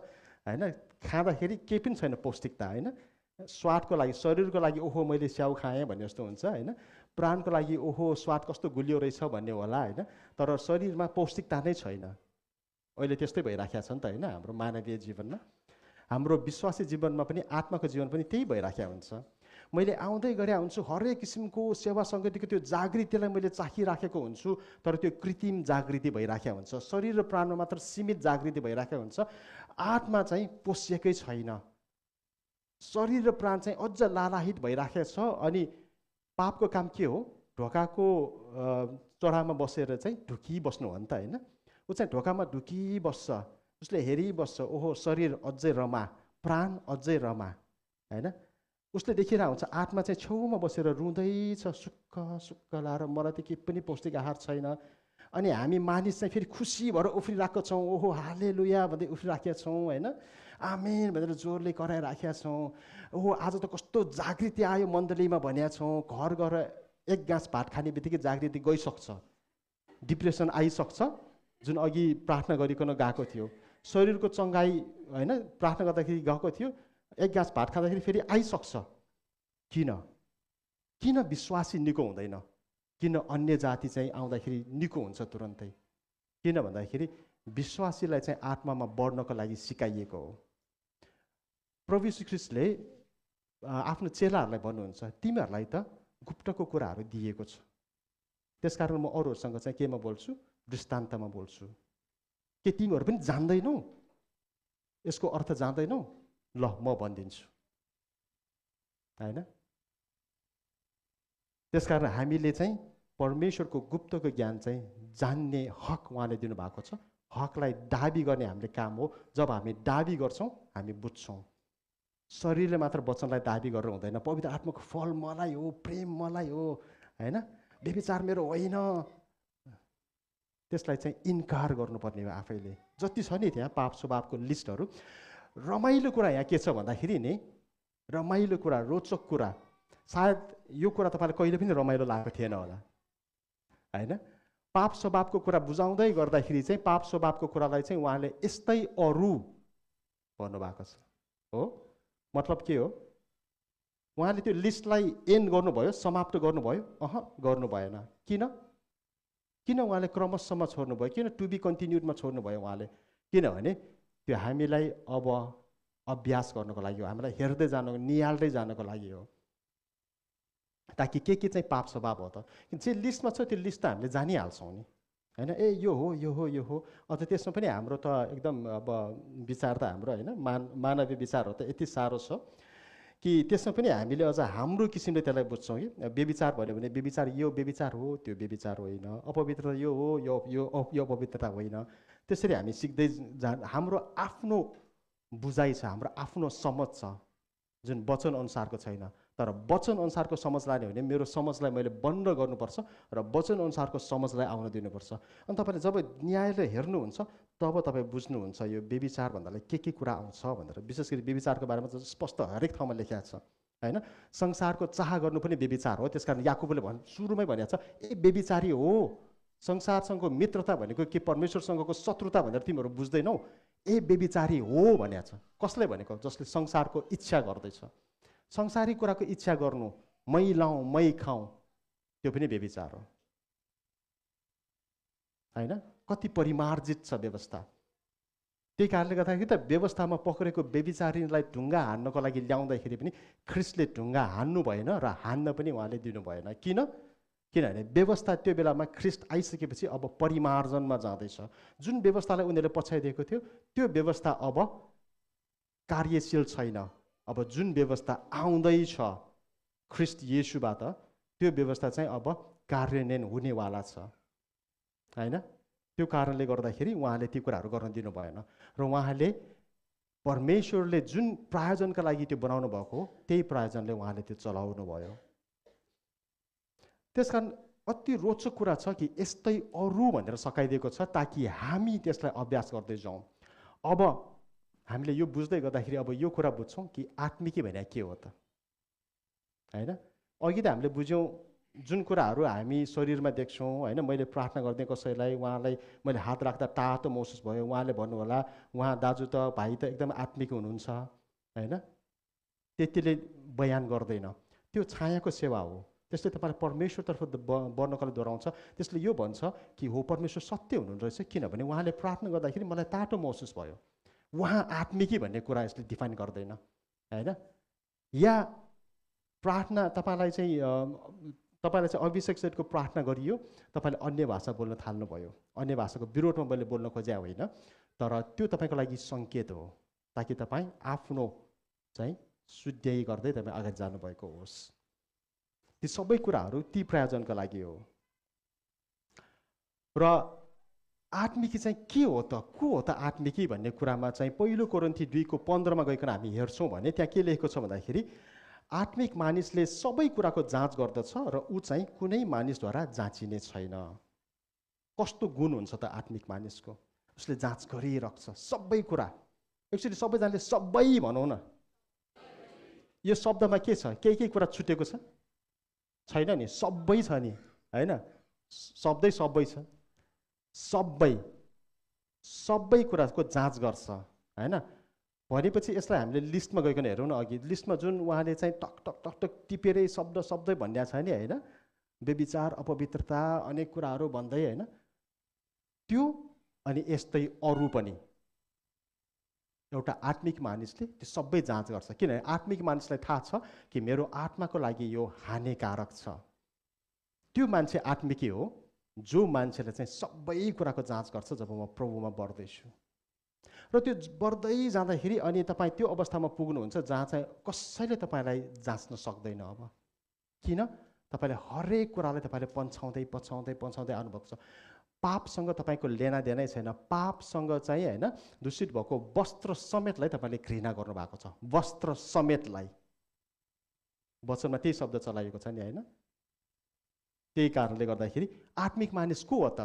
होइन। खाँदाखेरि केही पनि छैन पौष्टिकता होइन। स्वादको लागि, शरीरको लागि ओहो मैले स्याउ खाएँ भन्ने जस्तो हुन्छ होइन। प्राणको लागि ओहो स्वाद कस्तो गुलियो रहेछ भन्ने होला होइन। तर शरीरमा पौष्टिकता नै छैन। अहिले त्यस्तै भइराखेको छ नि त होइन हाम्रो मानवीय जीवनमा। हाम्रो विश्वासी जीवनमा पनि, आत्माको जीवन पनि त्यही भइराखेको हुन्छ। मैले आउँदै गरे हुन्छु, हरेक किसिमको सेवा सङ्गतिको त्यो जागृतिलाई मैले चाखिराखेको हुन्छु, तर त्यो कृत्रिम जागृति भइराखेको हुन्छ। शरीर र प्राणमा मात्र सीमित जागृति भइराखेको हुन्छ, आत्मा चाहिँ पोषिएकै छैन। शरीर र प्राण चाहिँ अझ लालाहित भइराखेको छ। अनि पापको काम के हो? ढोकाको चढामा बसेर चाहिँ ढुकिबस्नु हो नि त होइन। ऊ चाहिँ ढोकामा ढुकिबस्छ, उसले हेरिबस्छ, ओहो शरीर अझै रमा, प्राण अझै रमा होइन। उसले देखिरहेको हुन्छ आत्मा चाहिँ छेउमा बसेर रुँदैछ, सुक्ख सुक्ख लाएर मलाई त केही पनि पौष्टिक आहार छैन। अनि हामी मानिस चाहिँ फेरि खुसी भएर उफ्रिरहेको छौँ, ओहो हालेलुया भन्दै उफ्रिराखेका छौँ होइन, आमेन भनेर जोरले कराइराखेका छौँ। ओहो आज त कस्तो जागृति आयो मण्डलीमा भनेका छौँ। घर गएर एक गाँस भात खाने बित्तिकै जागृति गइसक्छ, डिप्रेसन आइसक्छ, जुन अघि प्रार्थना गरिकन गएको थियो। शरीरको चङ्गाई होइन प्रार्थना गर्दाखेरि गएको थियो, एक गाँस भात खाँदाखेरि फेरि आइसक्छ। किन विश्वासी निको हुँदैन? किन अन्य जाति चाहिँ आउँदाखेरि निको हुन्छ तुरन्तै? किन भन्दाखेरि विश्वासीलाई चाहिँ आत्मामा बढ्नको लागि सिकाइएको हो। प्रभु यीशु ख्रीष्टले आफ्नो चेलाहरूलाई भन्नुहुन्छ, तिमीहरूलाई त गुप्तको कुराहरू दिएको छ, त्यसकारण म अरूहरूसँग चाहिँ केमा बोल्छु? दृष्टान्तमा बोल्छु। के तिमीहरू पनि जान्दैनौ? यसको अर्थ जान्दैनौ? ल म भनिदिन्छु होइन। त्यसकारण हामीले चाहिँ परमेश्वरको गुप्तको ज्ञान चाहिँ जान्ने हक उहाँले दिनुभएको छ। हकलाई दाबी गर्ने हामीले काम हो। जब हामी दाबी गर्छौँ हामी बुझ्छौँ। शरीरले मात्र वचनलाई दाबी गरेर हुँदैन। पवित्र आत्माको फल मलाई हो, प्रेम मलाई हो होइन, व्यभिचार मेरो होइन, त्यसलाई चाहिँ इन्कार गर्नुपर्ने हो आफैले। जति छ नि त्यहाँ पाप स्वभावको लिस्टहरू। रमाइलो कुरा यहाँ के छ भन्दाखेरि नि, रमाइलो कुरा, रोचक कुरा, सायद यो कुरा तपाईँलाई कहिले पनि रमाइलो लागेको थिएन होला होइन। पाप स्वभावको कुरा बुझाउँदै गर्दाखेरि चाहिँ पाप स्वभावको कुरालाई चाहिँ उहाँले यस्तै अरू भन्नुभएको छ हो। मतलब के हो? उहाँले त्यो लिस्टलाई एन्ड गर्नुभयो, समाप्त गर्नुभयो? गर्नु भएन। किन उहाँले क्रमशःमा छोड्नुभयो? किन टु बी कन्टिन्युडमा छोड्नुभयो उहाँले? किनभने त्यो हामीलाई अब अभ्यास गर्नको लागि हो, हामीलाई हेर्दै जानु, निहाल्दै जानको लागि हो, ताकि के चाहिँ पाप स्वभाव हो त। जे लिस्टमा छ त्यो लिस्ट त हामीले जानिहाल्छौँ नि होइन। ए यो हो यो हो यो हो। अझ त्यसमा पनि हाम्रो त एकदम अब विचार त हाम्रो होइन मानवीय विचारहरू त यति साह्रो छ कि त्यसमा पनि हामीले अझ हाम्रो किसिमले त्यसलाई बुझ्छौँ कि व्यभिचार भन्यो भने व्यभिचार यो व्यभिचार हो, त्यो व्यभिचार होइन। अपवित्रता यो हो, यो अपवित्रता होइन। त्यसरी हामी सिक्दै हाम्रो आफ्नो बुझाइ छ, हाम्रो आफ्नो समझ छ जुन वचन अनुसारको छैन। तर वचन अनुसारको समझ लाने भने मेरो समझलाई मैले बन्द गर्नुपर्छ र वचन अनुसारको समझलाई आउन दिनुपर्छ। अनि तपाईँले जब न्यायले हेर्नुहुन्छ तब तपाईँ बुझ्नुहुन्छ यो व्यभिचार भन्दालाई के कुरा आउँछ भनेर। विशेष गरी व्यभिचारको बारेमा चाहिँ स्पष्ट हरेक ठाउँमा लेखिएको छ होइन। संसारको चाह गर्नु पनि व्यभिचार हो। त्यसकारण याकुबले सुरुमै भनेको छ ए व्यभिचारी हो। संसारसँगको मित्रता भनेको के परमेश्वरसँगको शत्रुता भनेर तिमीहरू बुझ्दैनौ? ए व्यभिचारी हो भनेको छ। कसले भनेको? जसले संसारको इच्छा गर्दैछ। संसारी कुराको इच्छा गर्नु, मै लाउँ मै खाउँ, त्यो पनि व्यभिचार हो होइन। कति परिमार्जित छ व्यवस्था। त्यही कारणले गर्दाखेरि त व्यवस्थामा पक्रेको व्यभिचारिणीलाई ढुङ्गा हान्नको लागि ल्याउँदाखेरि पनि ख्रिस्टले ढुङ्गा हान्नु भएन र हान्न पनि उहाँले दिनु भएन। किनभने व्यवस्था त्यो बेलामा ख्रिस्ट आइसकेपछि अब परिमार्जनमा जाँदैछ। जुन व्यवस्थालाई उनीहरूले पछ्याइदिएको थियो त्यो व्यवस्था अब कार्यशील छैन। अब जुन व्यवस्था आउँदैछ ख्रिस्ट येशूबाट त्यो व्यवस्था चाहिँ अब कार्यान्वयन हुनेवाला छ, होइन? त्यो कारणले गर्दाखेरि उहाँले ती कुराहरू गर्न दिनु भएन र उहाँले परमेश्वरले जुन प्रायोजनका लागि त्यो बनाउनु भएको त्यही प्रायोजनले उहाँले त्यो चलाउनु भयो। त्यसकारण अति रोचक कुरा छ कि यस्तै अरू भनेर सकाइदिएको छ ताकि हामी त्यसलाई अभ्यास गर्दै जाउँ। अब हामीले यो बुझ्दै गर्दाखेरि अब यो कुरा बुझ्छौँ कि आत्मिकी भने के हो त, होइन? अघि त हामीले बुझ्यौँ जुन कुराहरू हामी शरीरमा देख्छौँ, होइन? मैले प्रार्थना गर्दै कसैलाई, उहाँलाई मैले हात राख्दा टाटो महसुस भयो, उहाँले भन्नुहोला उहाँ दाजु त भाइ त एकदम आत्मिक हुनुहुन्छ, होइन? त्यतिले बयान गर्दैन, त्यो छायाको सेवा हो। त्यसले तपाईँलाई परमेश्वरतर्फ बढ्नको लागि दोहोऱ्याउँछ। त्यसले यो भन्छ कि हो परमेश्वर सत्य हुनुहुन्छ रहेछ, किनभने उहाँले प्रार्थना गर्दाखेरि मलाई तातो महसुस भयो। उहाँ आत्मिकी भन्ने कुरा यसले डिफाइन गर्दैन, होइन? या प्रार्थना तपाईँलाई चाहिँ अभिषेक सहितको प्रार्थना गरियो, तपाईँले अन्य भाषा बोल्न थाल्नुभयो। अन्य भाषाको विरोधमा मैले बोल्न खोजेँ होइन, तर त्यो तपाईँको लागि सङ्केत हो ताकि तपाईँ आफ्नो चाहिँ शुद्ध्याइ गर्दै तपाईँ अगाडि जानुभएको होस्। ती सबै कुराहरू ती प्रायोजनका लागि हो। र आत्मिकी चाहिँ के हो त, को हो त आत्मिकी भन्ने कुरामा चाहिँ पहिलो कोरिन्थी 2:15 गइकन हामी हेर्छौँ भने त्यहाँ के लेखेको छ भन्दाखेरि आत्मिक मानिसले सबै कुराको जाँच गर्दछ र ऊ चाहिँ कुनै मानिसद्वारा जाँचिने छैन। कस्तो गुण हुन्छ त आत्मिक मानिसको? उसले जाँच गरिराख्छ सबै कुरा। एक्चुअली सबैजनाले सबै भनौँ न, यो शब्दमा के छ? केही कुरा छुटेको छ? छैन नि, सबै छ नि, होइन? सबै छ। सबै कुराको जाँच गर्छ, होइन? भनेपछि यसलाई हामीले लिस्टमा गइकन हेरौँ न। अघि लिस्टमा जुन उहाँले चाहिँ टक टक टक टक टिपेरै शब्दै भन्ने छ नि, होइन? व्यभिचार, अपवित्रता, अनेक कुराहरू भन्दै, होइन? त्यो अनि यस्तै अरू पनि एउटा आत्मिक मानिसले त्यो सबै जाँच गर्छ। किनभने आत्मिक मानिसलाई थाहा छ कि मेरो आत्माको लागि यो हानिकारक छ। त्यो मान्छे आत्मिकी हो जो मान्छेले चाहिँ सबै कुराको जाँच गर्छ जब म प्रभुमा बढ्दैछु। र त्यो बढ्दै जाँदाखेरि अनि तपाईँ त्यो अवस्थामा पुग्नुहुन्छ जहाँ चाहिँ कसैले तपाईँलाई जाँच्न सक्दैन। अब किन? तपाईँले हरेक कुरालाई तपाईँले पन्छाउँदै आउनुभएको छ। पापसँग तपाईँको लेनादेनै छैन। पापसँग चाहिँ, होइन, दूषित भएको वस्त्र समेतलाई तपाईँले घृणा गर्नुभएको छ। वस्त्र समेतलाई वचनमा त्यही शब्द चलाइएको छ नि, होइन? त्यही कारणले गर्दाखेरि आत्मिक मानिस को हो त?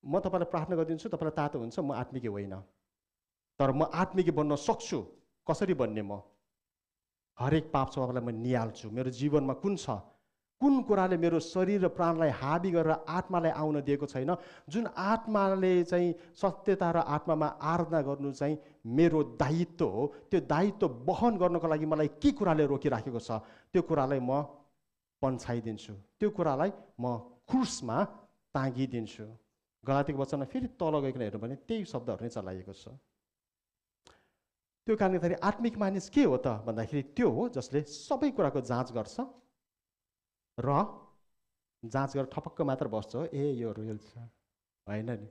म तपाईँलाई प्रार्थना गरिदिन्छु, तपाईँलाई तातो हुन्छ, म आत्मिकी होइन। तर म आत्मिकी बन्न सक्छु। कसरी बन्ने? म हरेक पाप स्वभावलाई म निहाल्छु। मेरो जीवनमा कुन छ, कुन कुराले मेरो शरीर र प्राणलाई हाबी गरेर आत्मालाई आउन दिएको छैन, जुन आत्माले चाहिँ सत्यता र आत्मामा आराधना गर्नु चाहिँ मेरो दायित्व हो, त्यो दायित्व वहन गर्नको लागि मलाई के कुराले रोकिराखेको छ त्यो कुरालाई म पन्छाइदिन्छु, त्यो कुरालाई म क्रुसमा टाँगिदिन्छु। गलातीको वचनमा फेरि तल गइकन हेर्नु भने त्यही शब्दहरू नै चलाइएको छ। त्यो कारणले गर्दाखेरि आत्मिक मानिस के हो त भन्दाखेरि त्यो हो जसले सबै कुराको जाँच गर्छ र जाँच गरेर ठपक्क मात्र बस्छ, ए यो रियल छ, होइन नि?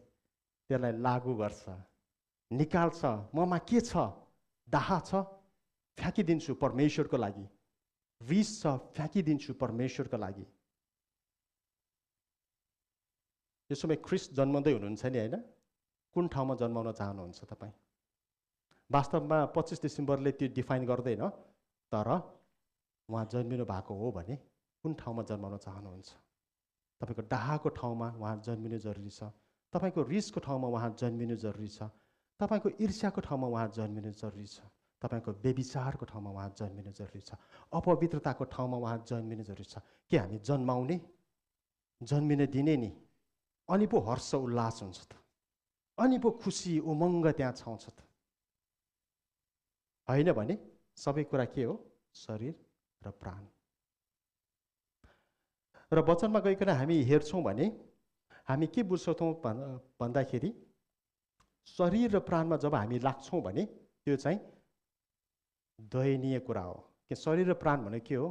त्यसलाई लागू गर्छ, निकाल्छ। ममा के छ? दाह छ, फ्याँकिदिन्छु परमेश्वरको लागि। रिस छ, फ्याँकिदिन्छु परमेश्वरको लागि। यो समय ख्रिस्ट जन्माउँदै हुनुहुन्छ नि, होइन? कुन ठाउँमा जन्माउन चाहनुहुन्छ तपाईँ? वास्तवमा 25 डिसेम्बरले त्यो डिफाइन गर्दैन, तर उहाँ जन्मिनु भएको हो भने कुन ठाउँमा जन्माउन चाहनुहुन्छ? तपाईँको डाहाको ठाउँमा उहाँ जन्मिनु जरुरी छ, तपाईँको रिसको ठाउँमा उहाँ जन्मिनु जरुरी छ, तपाईँको ईर्ष्याको ठाउँमा उहाँ जन्मिनु जरुरी छ, तपाईँको व्यभिचारको ठाउँमा उहाँ जन्मिनु जरुरी छ, अपवित्रताको ठाउँमा उहाँ जन्मिनु जरुरी छ। के हामी जन्माउने, जन्मिन दिने नि? अनि पो हर्ष उल्लास हुन्छ त, अनि पो खुसी उमङ्ग त्यहाँ छाउँछ त। होइन भने सबै कुरा के हो? शरीर र प्राण। र वचनमा गइकन हामी हेर्छौँ भने हामी के बुझ्छौँ भन्दाखेरि शरीर र प्राणमा जब हामी लाग्छौँ भने त्यो चाहिँ दयनीय कुरा हो। कि शरीर र प्राण भनेको के हो?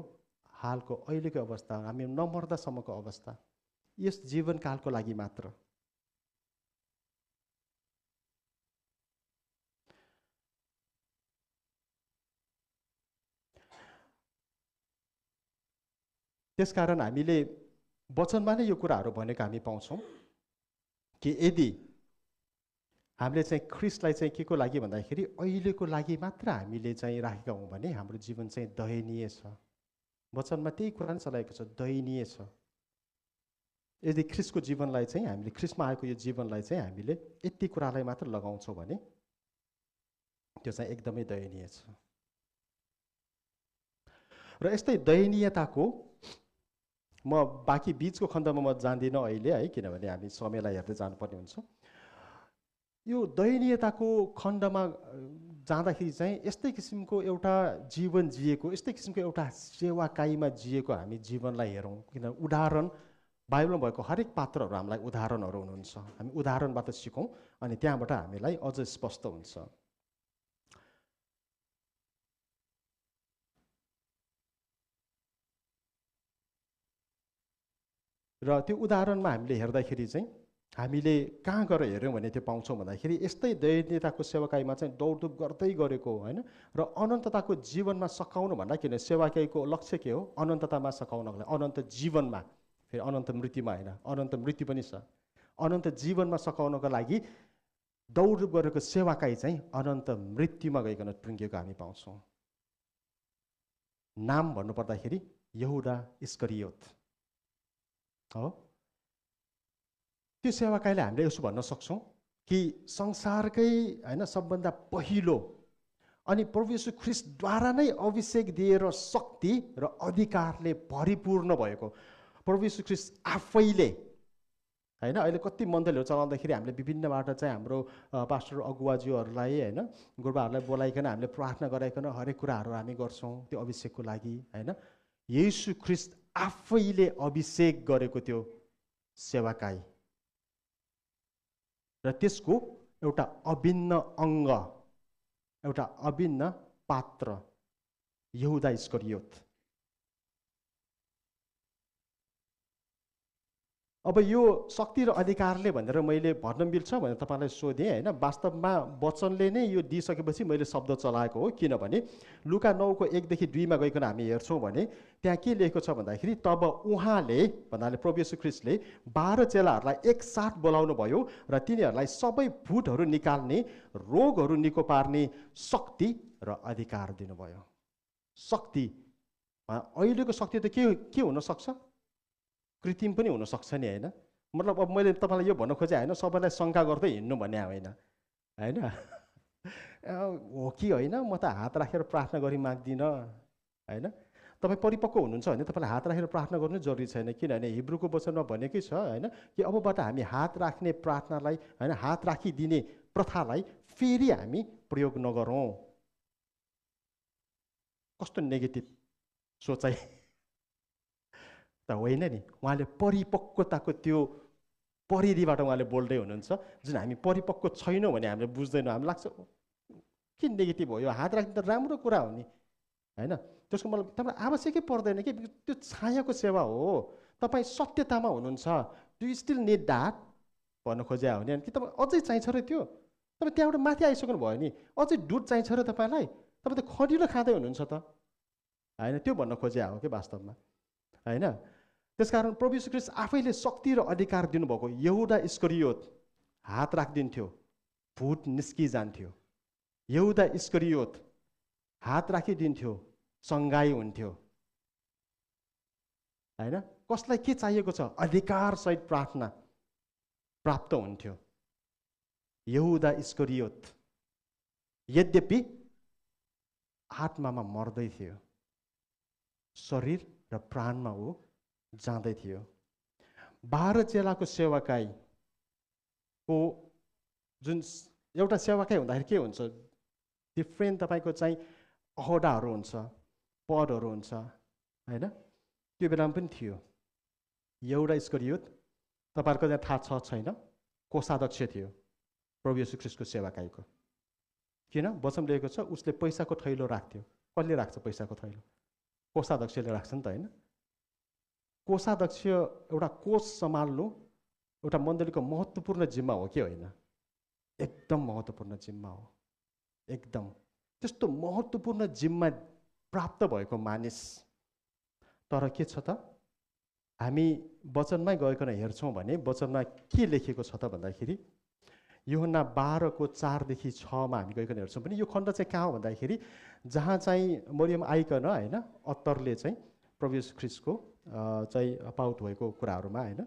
हालको अहिलेको अवस्था, हामी नमर्दासम्मको अवस्था, यस जीवनकालको लागि मात्र। त्यसकारण हामीले वचनमा नै यो कुराहरू भनेको हामी पाउँछौँ कि यदि हामीले चाहिँ ख्रिस्टलाई चाहिँ के को लागि भन्दाखेरि अहिलेको लागि मात्र हामीले चाहिँ राखेका हौँ भने हाम्रो जीवन चाहिँ दयनीय छ। वचनमा त्यही कुरा नै चलाएको छ, दयनीय छ। यदि ख्रिस्टको जीवनलाई चाहिँ हामीले, ख्रिस्टमा आएको यो जीवनलाई चाहिँ हामीले यति कुरालाई मात्र लगाउँछौँ भने त्यो चाहिँ एकदमै दयनीय छ। र यस्तै दयनीयताको म बाँकी बीचको खण्डमा म जान्दिनँ अहिले है, किनभने हामी समयलाई हेर्दै जानुपर्ने हुन्छ। यो दयनीयताको खण्डमा जाँदाखेरि चाहिँ यस्तै किसिमको एउटा जीवन जिएको, यस्तै किसिमको एउटा सेवाकाईमा जिएको हामी जीवनलाई हेरौँ। किन उदाहरण बाइबलमा भएको हरेक पात्रहरू हामीलाई उदाहरणहरू हुनुहुन्छ। हामी उदाहरणबाट सिकौँ अनि त्यहाँबाट हामीलाई अझ स्पष्ट हुन्छ। र त्यो उदाहरणमा हामीले हेर्दाखेरि चाहिँ हामीले कहाँ गएर हेऱ्यौँ भने त्यो पाउँछौँ भन्दाखेरि यस्तै दयनीयताको सेवाकाईमा चाहिँ दौडधुप गर्दै गरेको होइन। र अनन्तताको जीवनमा सकाउनु भन्दा किन सेवाकाईको लक्ष्य के हो? अनन्ततामा सकाउनको लागि, अनन्त जीवनमा, फेरि अनन्त मृत्युमा होइन, अनन्त मृत्यु पनि छ, अनन्त जीवनमा सकाउनको लागि दौडधुप गरेको सेवाकाई चाहिँ अनन्त मृत्युमा गइकन टुङ्गिएको हामी पाउँछौँ। नाम भन्नुपर्दाखेरि यहुदा इस्करियोत हो। त्यो सेवाकाईले हामीले यसो भन्न सक्छौँ कि संसारकै होइन सबभन्दा पहिलो अनि प्रभु येशू ख्रिस्टद्वारा नै अभिषेक दिएर शक्ति र अधिकारले भरिपूर्ण भएको प्रभु येशू ख्रिस्ट आफैले होइन। अहिले कति मण्डलीहरू चलाउँदाखेरि हामीले विभिन्नबाट चाहिँ हाम्रो पास्टर अगुवाज्यूहरूलाई होइन, गुरुबाहरूलाई बोलाइकन हामीले प्रार्थना गराइकन हरेक कुराहरू हामी गर्छौँ त्यो अभिषेकको लागि होइन। येशू ख्रिस्ट आफैले अभिषेक गरेको त्यो सेवाकाई र त्यसको एउटा अभिन्न अङ्ग, एउटा अभिन्न पात्र यहुदा इस्करियोत। अब यो शक्ति र अधिकारले भनेर मैले भन्न मिल्छ भनेर तपाईँलाई सोधेँ होइन। वास्तवमा वचनले नै यो दिइसकेपछि मैले शब्द चलाएको हो। किनभने लुका 9:1-2 गइकन हामी हेर्छौँ भने त्यहाँ के लेखेको छ भन्दाखेरि तब उहाँले भन्नाले प्रभु येशू ख्रिस्टले 12 चेलाहरूलाई एकसाथ बोलाउनु भयो र तिनीहरूलाई सबै भूतहरू निकाल्ने, रोगहरू निको पार्ने शक्ति र अधिकार दिनुभयो। शक्ति, अहिलेको शक्ति त के हुनसक्छ? कृत्रिम पनि हुनसक्छ नि होइन। मतलब अब मैले तपाईँलाई यो भन्न खोजेँ होइन सबैलाई शङ्का गर्दै हिँड्नु भन्ने होइन होइन। हो कि होइन, म त हात राखेर प्रार्थना गरी माग्दिनँ होइन। तपाईँ परिपक्व हुनुहुन्छ भने तपाईँलाई हात राखेर प्रार्थना गर्नु जरुरी छैन। किनभने हिब्रूको वचनमा भनेकै छ होइन कि अबबाट हामी हात राख्ने प्रार्थनालाई होइन, हात राखिदिने प्रथालाई फेरि हामी प्रयोग नगरौँ। कस्तो नेगेटिभ सोचाइ त होइन नि। उहाँले परिपक्वताको त्यो परिधिबाट उहाँले बोल्दै हुनुहुन्छ। जुन हामी परिपक्व छैनौँ भने हामीले बुझ्दैनौँ। हामी लाग्छ के नेगेटिभ हो यो, हात राख्ने त राम्रो कुरा हो नि होइन। त्यसको मतलब तपाईँ आवश्यकै पर्दैन कि त्यो छायाको सेवा हो। तपाईँ सत्यतामा हुनुहुन्छ, do you still need that भन्न खोजे हो भने कि तपाईँ अझै चाहिन्छ र त्यो तपाईँ त्यहाँबाट माथि आइसक्नु भयो नि, अझै दुध चाहिन्छ र तपाईँलाई, तपाईँ त खरिलो खाँदै हुनुहुन्छ त होइन। त्यो भन्न खोजे हो कि वास्तवमा होइन। त्यसकारण प्रभु येशू ख्रिस्ट आफैले शक्ति र अधिकार दिनुभएको। यहुदा इस्करियोत हात राखिदिन्थ्यो, भूत निस्किजान्थ्यो। यहुदा इस्करियोत हात राखिदिन्थ्यो, सङ्घाइ हुन्थ्यो होइन। कसलाई के चाहिएको छ? अधिकारसहित प्रार्थना प्राप्त हुन्थ्यो। यहुदा इस्करियोत यद्यपि आत्मामा मर्दै थियो, शरीर र प्राणमा ऊ जाँदै थियो। 12 चेलाको सेवाकाईको जुन एउटा सेवाकाई हुँदाखेरि के हुन्छ? डिफ्रेन्ट तपाईँको चाहिँ अहोदाहरू हुन्छ, पदहरू हुन्छ होइन। त्यो बेलामा पनि थियो। यहुदा इस्करियोत तपाईँहरूको त्यहाँ थाहा छ छैन, कोषाध्यक्ष थियो प्रभु येशू ख्रीष्टको सेवाकाईको। किन? वचन लेखेको छ उसले पैसाको थैलो राख्थ्यो। कसले राख्छ पैसाको थैलो? कोषाध्यक्षले राख्छ नि त, होइन? कोषाध्यक्ष एउटा कोष सम्हाल्नु एउटा मण्डलीको महत्त्वपूर्ण जिम्मा हो कि होइन? एकदम महत्त्वपूर्ण जिम्मा हो, एकदम। त्यस्तो महत्त्वपूर्ण जिम्मा प्राप्त भएको मानिस, तर के छ त, हामी वचनमै गइकन हेर्छौँ भने वचनमा के लेखेको छ त भन्दाखेरि यूहन्ना 12:4-6 हामी गइकन हेर्छौँ भने यो खण्ड चाहिँ कहाँ हो भन्दाखेरि जहाँ चाहिँ मरियम आइकन, होइन, अत्तरले चाहिँ प्रभु येशू ख्रीष्टको चाहिँ पाउट भएको कुराहरूमा, होइन,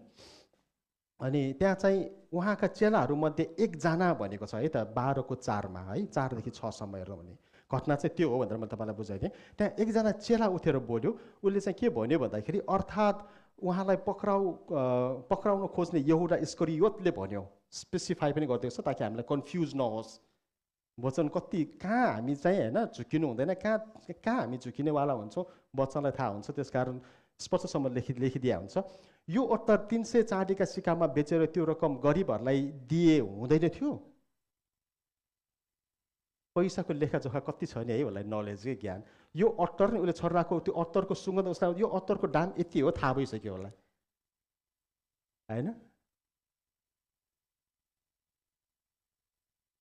अनि त्यहाँ चाहिँ उहाँका चेलाहरूमध्ये एकजना भनेको छ है त 12:4 है, 4-6 हेर्नु भने घटना चाहिँ त्यो हो भनेर मैले तपाईँलाई बुझाइदिएँ। त्यहाँ एकजना चेला उठेर बोल्यो। उसले चाहिँ के भन्यो भन्दाखेरि अर्थात् उहाँलाई पक्राउन खोज्ने यहुदा इस्करियोतले भन्यो, स्पेसिफाई पनि गरिदिएको छ ताकि हामीलाई कन्फ्युज नहोस्। वचन कति कहाँ हामी चाहिँ, होइन, झुकिनु हुँदैन, कहाँ हामी झुकिनेवाला हुन्छौँ वचनलाई थाहा हुन्छ, त्यसकारण स्पष्टसम्म लेखिदिया हुन्छ। यो अत्तर 300 चाँदीका सिक्कामा बेचेर त्यो रकम गरिबहरूलाई दिए हुँदैन थियो? पैसाको लेखाजोखा कति छ नि है, उसलाई नलेज के ज्ञान। यो अत्तर नि उसले छर्राको त्यो अत्तरको सुगन्ध उसलाई यो अत्तरको दाम यति हो थाहा भइसक्यो होला, होइन?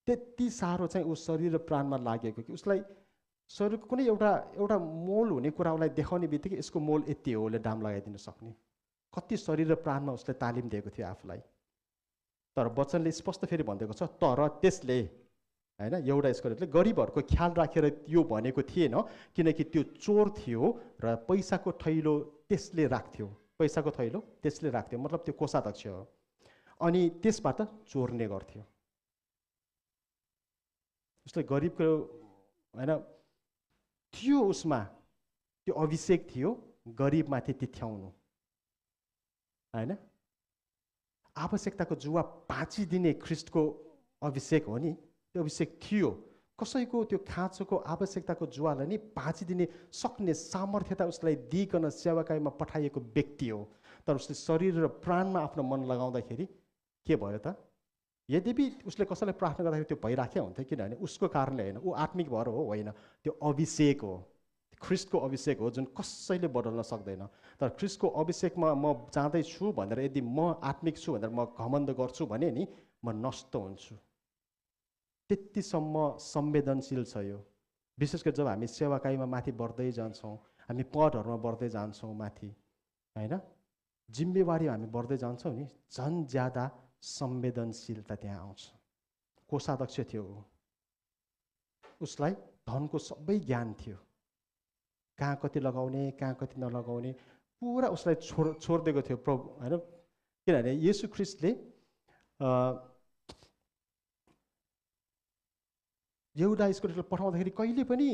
त्यति साह्रो चाहिँ ऊ शरीर र प्राणमा लागेको कि उसलाई शरीरको कुनै एउटा मोल हुने कुरा उसलाई देखाउने बित्तिकै यसको मोल यति हो, उसले दाम लगाइदिन सक्ने। कति शरीर र प्राणमा उसले तालिम दिएको थियो आफूलाई। तर वचनले स्पष्ट फेरि भनिदिएको छ, तर त्यसले, होइन, एउटा इस्करियोतले गरिबहरूको ख्याल राखेर यो भनेको थिएन, किनकि त्यो चोर थियो र पैसाको थैलो त्यसले राख्थ्यो। पैसाको थैलो त्यसले राख्थ्यो मतलब त्यो कोषाध्यक्ष हो, अनि त्यसबाट चोर्ने गर्थ्यो। उसले गरिबको, होइन, थियो उसमा त्यो अभिषेक थियो गरिबमाथि तिथ्याउनु, होइन? आवश्यकताको जुवा भाँचिदिने ख्रीष्टको अभिषेक हो नि, त्यो अभिषेक थियो। कसैको त्यो खाँचोको आवश्यकताको जुवालाई नि भाँचिदिने सक्ने सामर्थ्यता उसलाई दिइकन सेवाकाईमा पठाइएको व्यक्ति हो। तर उसले शरीर र प्राणमा आफ्नो मन लगाउँदाखेरि के भयो त? यद्यपि उसले कसैलाई प्रार्थना गर्दाखेरि त्यो भइराख्या हुन्थ्यो, किनभने उसको कारणले होइन, ऊ आत्मिक भएर हो, होइन, त्यो अभिषेक हो, ख्रीष्टको अभिषेक हो जुन कसैले बदल्न सक्दैन। तर ख्रीष्टको अभिषेकमा म जाँदैछु भनेर यदि म आत्मिक छु भनेर म घमण्ड गर्छु भने नि म नष्ट हुन्छु। त्यतिसम्म संवेदनशील छ यो। विशेष गरी जब हामी सेवाकाईमा माथि बढ्दै जान्छौँ, हामी पदहरूमा बढ्दै जान्छौँ माथि, होइन, जिम्मेवारी हामी बढ्दै जान्छौँ नि, झन् ज्यादा संवेदनशीलता त्यहाँ आउँछ। कोषाध्यक्ष थियो, उसलाई धनको सबै ज्ञान थियो, कहाँ कति लगाउने कहाँ कति नलगाउने पुरा उसलाई छोडिदिएको थियो प्रभु, होइन? किनभने येशू ख्रीष्टले यहुदा इस्करियोतलाई पठाउँदाखेरि कहिले पनि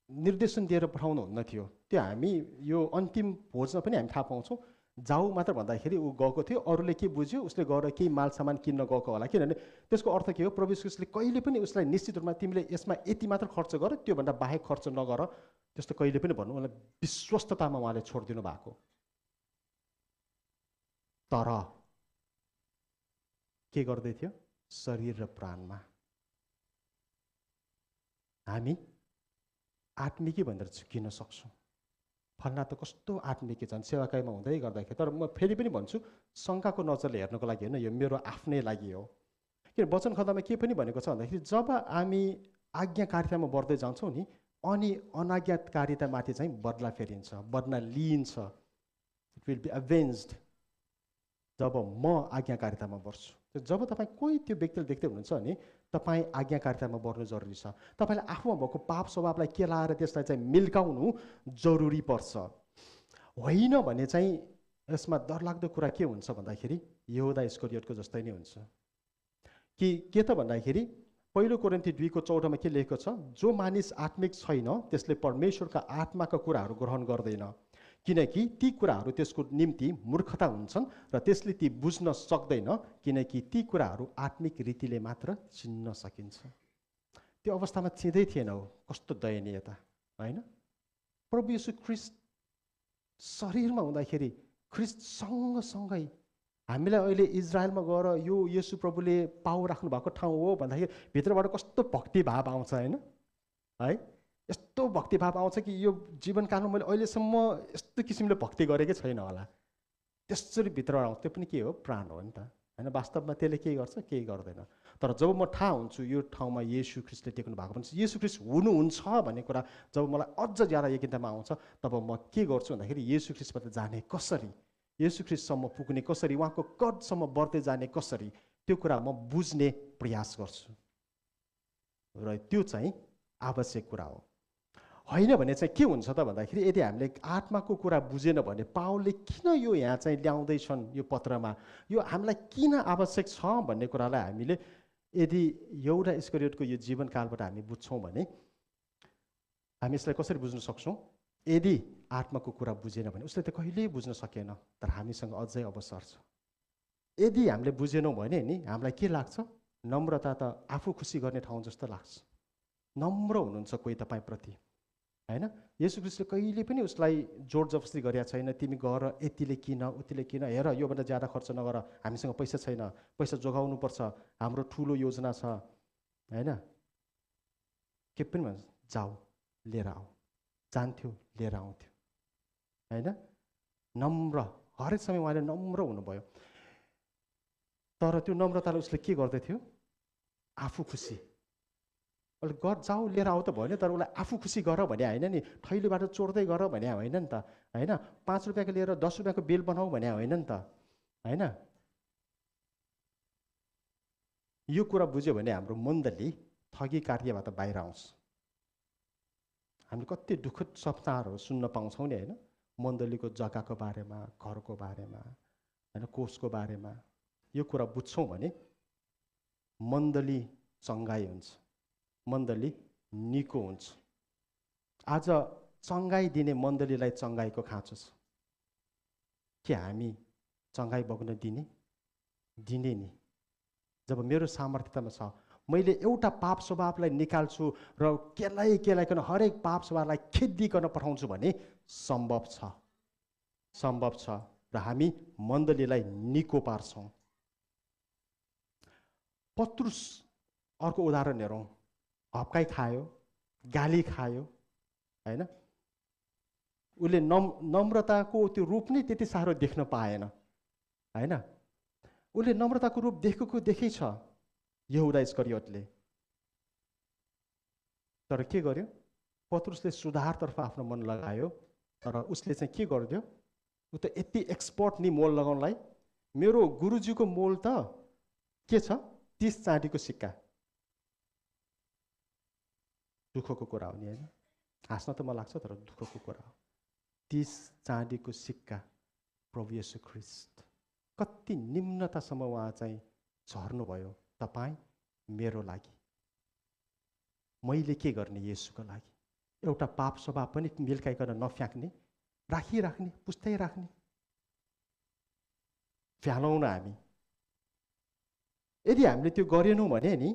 निर्देशन दिएर पठाउनुहुन्न थियो। त्यो हामी यो अन्तिम भोजमा पनि हामी थाहा पाउँछौँ। जाऊ मात्र भन्दाखेरि ऊ गएको थियो, अरूले के बुझ्यो, उसले गएर केही माल सामान किन्न गएको होला। किनभने त्यसको अर्थ के हो, प्रभु येशूले कहिले पनि उसलाई निश्चित रूपमा तिमीले यसमा यति मात्र खर्च गर, त्योभन्दा बाहेक खर्च नगर, त्यस्तो कहिले पनि भन्नु, उहाँलाई विश्वस्ततामा उहाँले छोडिदिनु भएको। तर के गर्दै थियो? शरीर र प्राणमा। हामी आत्मिकी भनेर झुकिन सक्छौँ। फल्ना त कस्तो आत्मिकी छन् सेवाकाईमा हुँदै गर्दाखेरि। तर म फेरि पनि भन्छु, शङ्काको नजरले हेर्नको लागि होइन, यो मेरो आफ्नै लागि हो। किन वचन खण्डमा के पनि भनेको छ भन्दाखेरि जब हामी आज्ञाकारितामा बढ्दै जान्छौँ नि, अनि अनाज्ञाकारितामाथि चाहिँ बदला फेरिन्छ, बदला लिइन्छ। इट विल बी अभेन्ज्ड जब म आज्ञाकारितामा बढ्छु। जब तपाईँ कोही त्यो व्यक्तिले देख्दै हुनुहुन्छ भने तपाईँ आज्ञाकारितामा बढ्नु जरुरी छ। तपाईँले आफूमा भएको पाप स्वभावलाई केलाएर त्यसलाई चाहिँ मिल्काउनु जरुरी पर्छ। होइन भने चाहिँ यसमा डरलाग्दो कुरा के हुन्छ भन्दाखेरि यहुदा इस्करियोतको जस्तै नै हुन्छ। के त भन्दाखेरि 1 कोरिन्थी 2:14 के लेखेको छ, जो मानिस आत्मिक छैन त्यसले परमेश्वरका आत्माका कुराहरू ग्रहण गर्दैन, किनकि ती कुराहरू त्यसको निम्ति मूर्खता हुन्छन् र त्यसले ती बुझ्न सक्दैन, किनकि ती कुराहरू आत्मिक रीतिले मात्र चिन्न सकिन्छ। त्यो अवस्थामा चिन्दै थिएन हो, कस्तो दयनीयता, होइन? प्रभु येशू ख्रीष्ट शरीरमा हुँदाखेरि ख्रीष्ट सँगसँगै हामीलाई अहिले इजरायलमा गएर यो येशू प्रभुले पाउ राख्नु भएको ठाउँ हो भन्दाखेरि भित्रबाट कस्तो भक्तिभाव आउँछ होइन है। यस्तो भक्तिभाव आउँछ कि यो जीवनकालमा मैले अहिलेसम्म यस्तो किसिमले भक्ति गरेकै छैन होला। त्यसरी भित्रबाट आउँछ। त्यो पनि के हो? प्राण हो नि त होइन। वास्तवमा त्यसले के गर्छ? केही गर्दैन। तर जब म थाहा हुन्छु यो ठाउँमा येशू ख्रिस्टले टेक्नु भएको भने येशू ख्रिस्ट हुनुहुन्छ भन्ने कुरा जब मलाई अझ ज्यादा यकिनतामा आउँछ तब म के गर्छु भन्दाखेरि येशू ख्रिस्टबाट जाने कसरी, येशू ख्रिस्टसम्म पुग्ने कसरी, उहाँको कदसम्म बढ्दै जाने कसरी, त्यो कुरा म बुझ्ने प्रयास गर्छु र त्यो चाहिँ आवश्यक कुरा हो। होइन भने चाहिँ के हुन्छ त भन्दाखेरि यदि हामीले आत्माको कुरा बुझेन भने पावलले किन यो यहाँ चाहिँ ल्याउँदैछन् यो पत्रमा, यो हामीलाई किन आवश्यक छ भन्ने कुरालाई हामीले यदि यहुदा इस्करियोतको यो जीवनकालबाट हामी बुझ्छौँ भने हामी यसलाई कसरी बुझ्न सक्छौँ? यदि आत्माको कुरा बुझेन भने उसले त कहिल्यै बुझ्न सकेन, तर हामीसँग अझै अवसर छ। यदि हामीले बुझेनौँ भने नि हामीलाई के लाग्छ? नम्रता त आफू खुसी गर्ने ठाउँ जस्तो लाग्छ। नम्र हुनुहुन्छ कोही तपाईँप्रति होइन। येशू ख्रिस्टले कहिले पनि उसलाई जोड जबरजस्ती गरेका छैन, तिमी गएर यतिले किन उतिले किन, हेर योभन्दा ज्यादा खर्च नगर, हामीसँग पैसा छैन, पैसा जोगाउनुपर्छ, हाम्रो ठुलो योजना छ होइन। के पनि भन्छ जाऊ लिएर आऊ, जान्थ्यो लिएर आउँथ्यो होइन। नम्र, हरेक समय उहाँले नम्र हुनुभयो। तर त्यो नम्रताले उसले के गर्दैथ्यो? आफू खुसी गर, जाऊ लिएर आऊ त भन्यो, तर उसलाई आफू खुसी गर भने होइन नि, थैलीबाट चोर्दै गर भने होइन नि त होइन। 5 रुपियाँको लिएर 10 रुपियाँको बिल बनाऊ भने होइन नि त होइन। यो कुरा बुझ्यो भने हाम्रो मण्डली ठगी कार्यबाट बाहिर आउँछ। हामीले कति दुःखद सपनाहरू सुन्न पाउँछौँ नि होइन। मण्डलीको जग्गाको बारेमा, घरको बारेमा होइन, कोषको बारेमा यो कुरा बुझ्छौँ भने मण्डली चङ्गाई हुन्छ, मण्डली निको हुन्छ। आज चङ्गाई दिने मण्डलीलाई चङ्गाईको खाँचो छ। के हामी चङ्गाई बग्न दिने नि? जब मेरो सामर्थ्यतामा छ, मैले एउटा पाप स्वभावलाई निकाल्छु र केलाइकन हरेक पाप स्वभावलाई खेदिकन पठाउँछु भने सम्भव छ र हामी मण्डलीलाई निको पार्छौँ। पत्रुस अर्को उदाहरण हेरौँ। हप्काइ खायो, गाली खायो होइन। उसले नम्रताको त्यो रूप नै त्यति साह्रो देख्न पाएन होइन। उसले नम्रताको रूप देखेकै छ यहुदा इस्करियोतले, तर के गर्यो? पत्रुसले सुधारतर्फ आफ्नो मन लगायो, तर उसले चाहिँ के गरिदियो? ऊ त यति एक्सपर्ट नि मोल लगाउनलाई। मेरो गुरुजीको मोल त के छ? 30 चाँदीको सिक्का। दुःखको कुरा हो नि होइन। हाँस्न त मन लाग्छ तर दुःखको कुरा हो। 30 चाँदीको सिक्का प्रभु येशू ख्रिस्ट कति निम्नतासम्म उहाँ चाहिँ झर्नुभयो तपाईँ मेरो लागि। मैले के गर्ने येशूको लागि? एउटा पाप स्वभाव पनि मिल्काइकन नफ्याँक्ने, राखिराख्ने, पुस्दै राख्ने, फ्यालौँ न हामी। यदि हामीले त्यो गरेनौँ भने नि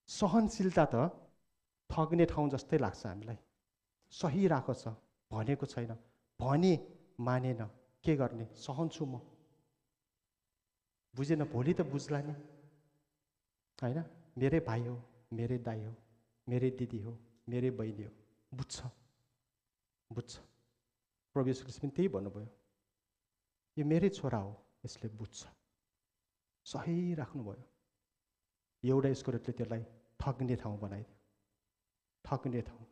सहनशीलता त ठग्ने ठाउँ जस्तै लाग्छ हामीलाई। सही राखेको छ, भनेको छैन, भने मानेन, के गर्ने? सहन्छु म। बुझेन भोलि त बुझ्ला नि होइन। मेरै भाइ हो, मेरै दाइ हो, मेरै दिदी हो, मेरै बहिनी हो, बुझ्छ। प्रभु येशू ख्रिस्ट पनि त्यही भन्नुभयो, यो मेरै छोरा हो, यसले बुझ्छ। सही राख्नुभयो। एउटा इस्करियोतले त्यसलाई ठग्ने ठाउँ बनाइदियो। ठग्ने ठाउँ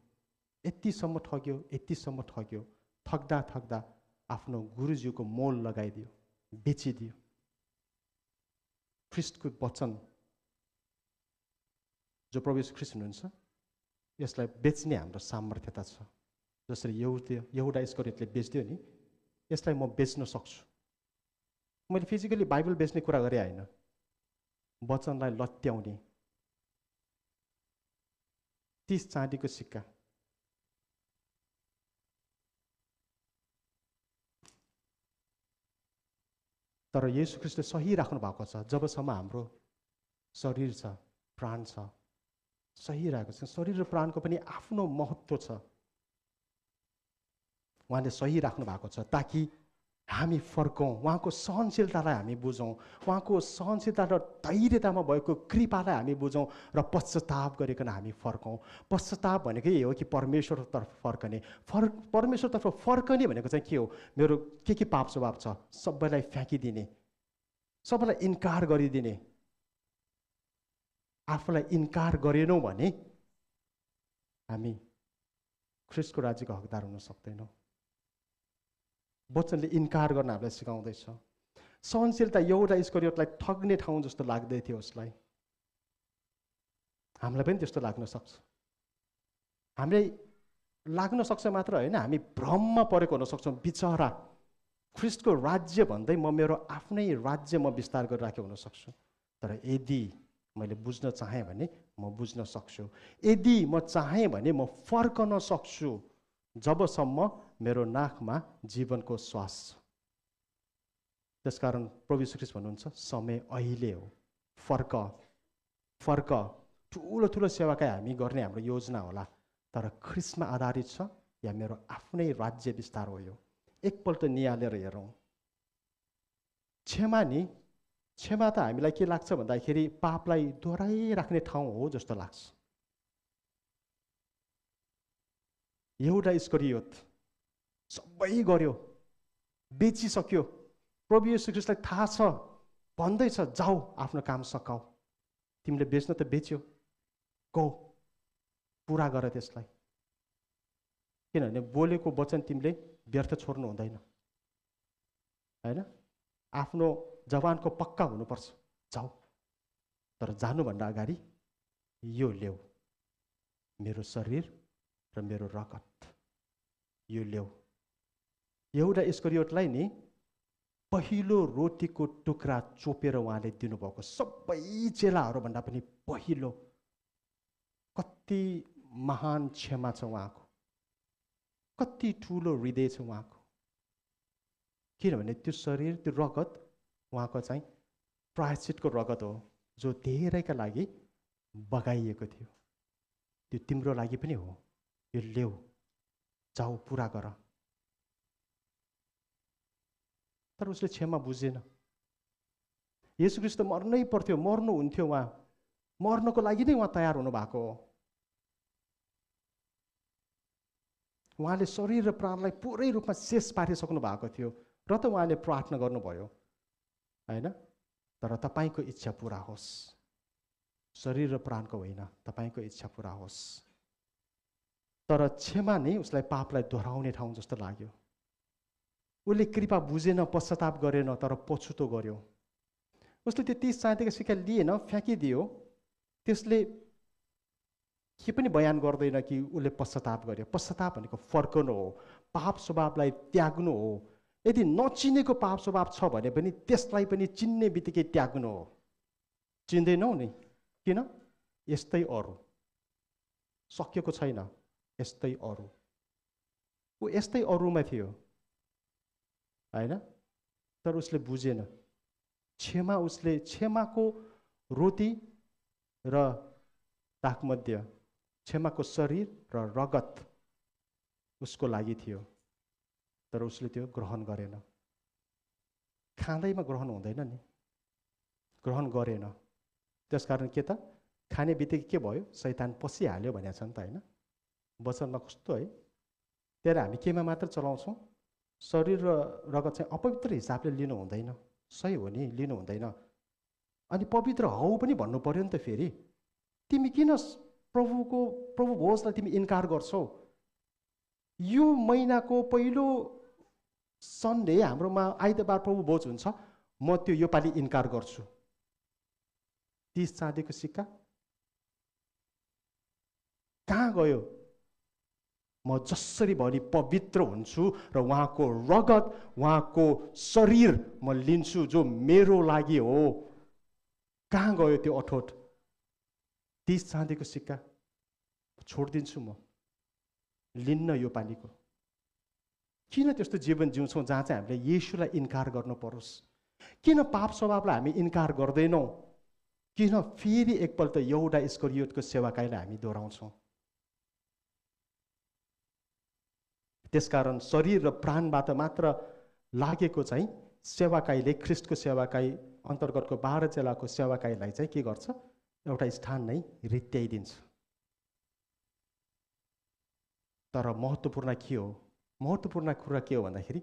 यतिसम्म ठग्यो, ठग्दा आफ्नो गुरुजीको मोल लगाइदियो, बेचिदियो। ख्रिस्टको वचन जो प्रभु येशू ख्रिस्ट हुनुहुन्छ यसलाई बेच्ने हाम्रो सामर्थ्यता छ। जसरी यहुदा इस्करियोतले बेच्दियो नि, यसलाई म बेच्न सक्छु। मैले फिजिकली बाइबल बेच्ने कुरा गरेँ होइन, वचनलाई लत्याउने। 30 चाँदीको सिक्का। तर येशू ख्रिस्टले सही राख्नु भएको छ। जबसम्म हाम्रो शरीर छ, प्राण छ, सही राखेको छ। शरीर र प्राणको पनि आफ्नो महत्त्व छ। उहाँले सही राख्नु भएको छ ताकि हामी फर्कौँ, उहाँको सहनशीलतालाई हामी बुझौँ, उहाँको सहनशीलता र धैर्यतामा भएको कृपालाई हामी बुझौँ र पश्चाताप गरिकन हामी फर्कौँ। पश्चाताप भनेको यही हो कि परमेश्वरतर्फ फर्कने। परमेश्वरतर्फ फर्कने भनेको चाहिँ के हो? मेरो के पाप स्वभाव छ सबैलाई फ्याँकिदिने, सबैलाई इन्कार गरिदिने। आफूलाई इन्कार गरेनौँ भने हामी ख्रीष्टको राज्यको हकदार हुन सक्दैनौँ। वचनले इन्कार गर्न हामीलाई सिकाउँदैछ। सहनशीलता एउटा इस्करियोतलाई ठग्ने ठाउँ जस्तो लाग्दै थियो उसलाई। हामीलाई पनि त्यस्तो लाग्न सक्छ। हामीलाई लाग्न सक्छ मात्र होइन, हामी भ्रममा परेको हुन सक्छौँ। बिचरा ख्रीष्टको राज्य भन्दै म मेरो आफ्नै राज्य म विस्तार गरिराखेको हुन सक्छु। तर यदि मैले बुझ्न चाहेँ भने म बुझ्न सक्छु। यदि म चाहेँ भने म फर्कन सक्छु, जबसम्म मेरो नाकमा जीवनको श्वास छ। त्यसकारण प्रभु यीशु ख्रीष्ट भन्नुहुन्छ समय अहिले हो, फर्क फर्क। ठुलो ठुलो सेवाकाई हामी गर्ने हाम्रो योजना होला, तर ख्रीष्टमा आधारित छ या मेरो आफ्नै राज्य विस्तार हो? यो एकपल्ट निहालेर हेरौँ। क्षमा त हामीलाई के लाग्छ भन्दाखेरि पापलाई दोहोऱ्याइराख्ने ठाउँ हो जस्तो लाग्छ। यहुदा इस्करियोत सबै गर्यो, बेचिसक्यो। प्रभु येशू ख्रीष्टलाई थाहा छ, भन्दैछ जाऊ आफ्नो काम सकाऊ। तिमीले बेच्न त बेच्यो, गौ पुरा गर त्यसलाई। किनभने बोलेको वचन तिमीले व्यर्थ छोड्नु हुँदैन, होइन? आफ्नो जवानको पक्का हुनुपर्छ। जाऊ, तर जानुभन्दा अगाडि यो ल्याऊ, मेरो शरीर र मेरो रगत, यो ल्याऊ। एउटा इस्करियोतलाई नि पहिलो रोटीको टुक्रा चोपेर उहाँले दिनुभएको, सबै चेलाहरूभन्दा पनि पहिलो। कति महान क्षमा छ उहाँको, कति ठुलो हृदय छ उहाँको। किनभने त्यो शरीर, त्यो रगत उहाँको चाहिँ प्रायश्चितको रगत हो, जो धेरैका लागि बगाइएको थियो। त्यो तिम्रो लागि पनि हो। यो ल्याऊ, जाऊ, पुरा गर। तर उसले क्षमा बुझेन। येशू ख्रीष्ट मर्नै पर्थ्यो, मर्नुहुन्थ्यो। उहाँ मर्नको लागि नै उहाँ तयार हुनुभएको हो। उहाँले शरीर र प्राणलाई पुरै रूपमा शेष पारिसक्नु भएको थियो र त उहाँले प्रार्थना गर्नुभयो, होइन? तर तपाईँको इच्छा पुरा होस्, शरीर र प्राणको होइन, तपाईँको इच्छा पुरा होस्। तर क्षमा नै उसलाई पापलाई दोहोऱ्याउने ठाउँ जस्तो लाग्यो। उसले कृपा बुझेन, पश्चाताप गरेन, तर पछुतो गर्यो। उसले त्यो 30 चाँदीको सिक्का लिएन, फ्याँकिदियो। त्यसले के पनि बयान गर्दैन कि उसले पश्चाताप गर्यो। पश्चाताप भनेको फर्कनु हो, पाप स्वभावलाई त्याग्नु हो। यदि नचिनेको पाप स्वभाव छ भने पनि त्यसलाई पनि चिन्ने बित्तिकै त्याग्नु हो। चिन्दैनौ नि, किन? यस्तै अरू, सकिएको छैन, यस्तै अरू। ऊ यस्तै अरूमा थियो, होइन? तर उसले बुझेन क्षमा। उसले क्षमाको रोटी र दाखमध्य, क्षमाको शरीर र रगत उसको लागि थियो, तर उसले त्यो ग्रहण गरेन। खाँदैमा ग्रहण हुँदैन नि, ग्रहण गरेन। त्यसकारण के त खाने बित्तिकै के भयो? शैतान पसिहाल्यो भनेको छ नि त, होइन? वचनमा कस्तो है। त्यही हामी केमा मात्र चलाउँछौँ? शरीर र रगत चाहिँ अपवित्र हिसाबले लिनु हुँदैन। सही हो नि, लिनु हुँदैन। अनि पवित्र हौ पनि भन्नु पर्यो नि त। फेरि तिमी किन प्रभु भोजलाई तिमी इन्कार गर्छौ? यो महिनाको पहिलो सन्डे हाम्रोमा आइतबार प्रभु भोज हुन्छ, म त्यो योपालि इन्कार गर्छु। 30 चाँदीको सिक्का कहाँ गयो? म जसरी भनी पवित्र हुन्छु र उहाँको रगत, उहाँको शरीर म लिन्छु जो मेरो लागि हो। कहाँ गयो त्यो अठोट? 30 चाँदीको सिक्का छोडिदिन्छु, म लिन्न यो पालिको। किन त्यस्तो जीवन जिउँछौँ जहाँ चाहिँ हामीले येशूलाई इन्कार गर्नु परोस्? किन पाप स्वभावलाई हामी इन्कार गर्दैनौँ? किन फेरि एकपल्ट यहुदा इस्करियोतको सेवाकाईलाई हामी दोहोऱ्याउँछौँ? त्यसकारण शरीर र प्राणबाट मात्र लागेको चाहिँ सेवाकाईले ख्रिस्टको सेवाकाई अन्तर्गतको 12 चेलाको सेवाकाईलाई चाहिँ के गर्छ, एउटा स्थान नै रित्याइदिन्छ। तर महत्त्वपूर्ण के हो, महत्त्वपूर्ण कुरा के हो भन्दाखेरि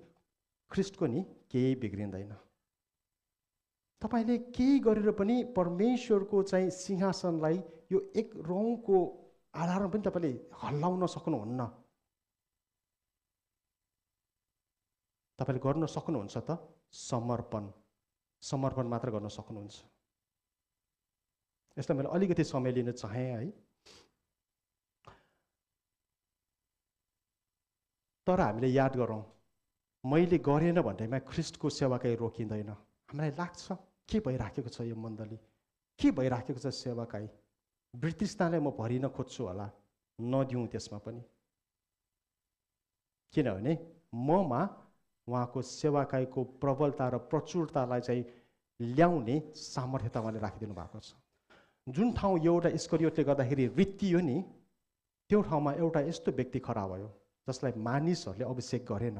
ख्रिस्टको नि केही बिग्रिँदैन। तपाईले केही गरेर पनि परमेश्वरको चाहिँ सिंहासनलाई यो एक रौँको आधारमा पनि तपाईले हल्लाउन सक्नुहुन्न। तपाईले गर्न सक्नुहुन्छ त समर्पण, समर्पण मात्र गर्न सक्नुहुन्छ। यसलाई मैले अलिकति समय लिन चाहे है। तर हामीले याद गरौँ, मैले गरेन भन्दैमा ख्रिस्टको सेवाकाई रोकिँदैन। हामीलाई लाग्छ के भइराखेको छ यो मण्डली, के भइराखेको छ सेवाकाई, ब्रिटिशतालाई म भरिन खोज्छु होला, नदिउँ त्यसमा पनि। किनभने ममा उहाँको सेवाकाईको प्रबलता र प्रचुरतालाई चाहिँ ल्याउने सामर्थ्यता उहाँले राखिदिनु भएको छ। जुन ठाउँ एउटा इस्करियोतले गर्दाखेरि रित्तियो नि, त्यो ठाउँमा एउटा यस्तो व्यक्ति खडा भयो जसलाई मानिसहरूले अभिषेक गरेन।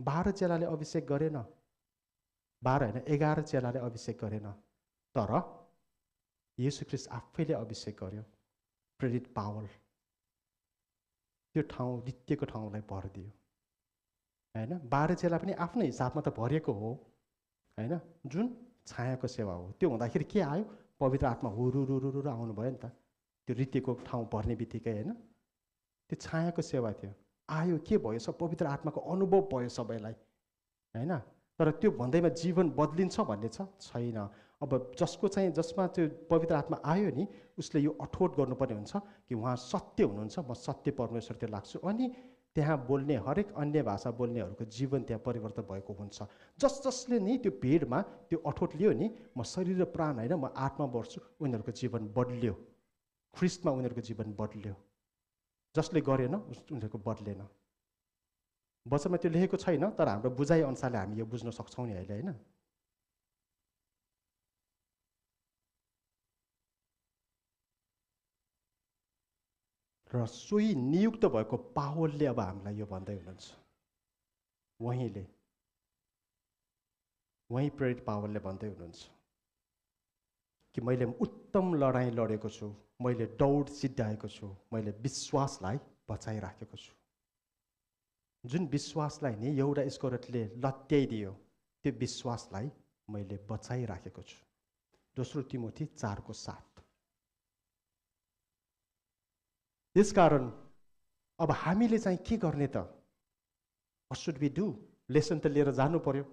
12 चेलाले अभिषेक गरेन, 12 होइन 11 चेलाले अभिषेक गरेन, तर येशू ख्रिस्ट आफैले अभिषेक गर्यो। प्रेरित पावल त्यो ठाउँ रित्तिएको ठाउँलाई भरिदियो हैन। 12 चेला पनि आफ्नै हिसाबमा त भरेको हो हैन, जुन छायाको सेवा हो। त्यो हुँदाखेरि के आयो, पवित्र आत्मा हुरुरुरुरु आउनु भयो नि त, त्यो रित्तिएको ठाउँ भर्ने बित्तिकै हैन। त्यो छायाको सेवा थियो, आयो के भयो, सब पवित्र आत्माको अनुभव भयो सबैलाई हैन। तर त्यो भन्दैमा जीवन बदलिन्छ भन्ने छैन। अब जसमा त्यो पवित्र आत्मा आयो नि, उसले यो अठोट गर्नुपर्ने हुन्छ कि उहाँ सत्य हुनुहुन्छ, म सत्य परमेश्वरतिर लाग्छु। अनि त्यहाँ बोल्ने हरेक अन्य भाषा बोल्नेहरूको जीवन त्यहाँ परिवर्तन भएको हुन्छ। जसले नि त्यो भिडमा त्यो अठोट लियो नि, म शरीर र प्राण होइन म आत्मा बढ्छु, उनीहरूको जीवन बदल्यो। ख्रिस्टमा उनीहरूको जीवन बदल्यो। जसले गरेन उनीहरूको बदलेन। वचनमा त्यो लेखेको छैन, तर हाम्रो बुझाइ अनुसारले हामी यो बुझ्न सक्छौँ नि अहिले होइन। र सोही नियुक्त भएको पावलले अब हामीलाई यो भन्दै हुनुहुन्छ, वही प्रेरित पावलले भन्दै हुनुहुन्छ कि मैले उत्तम लडाईँ लडेको छु, मैले दौड सिद्ध्याएको छु, मैले विश्वासलाई बचाइराखेको छु। जुन विश्वासलाई नि एउटा इस्करियोतले लत्याइदियो, त्यो विश्वासलाई मैले बचाइराखेको छु। दोस्रो तिमोथी 4:7। त्यसकारण अब हामीले चाहिँ के गर्ने त? What should we do? Lesson त लिएर जानु पर्यो।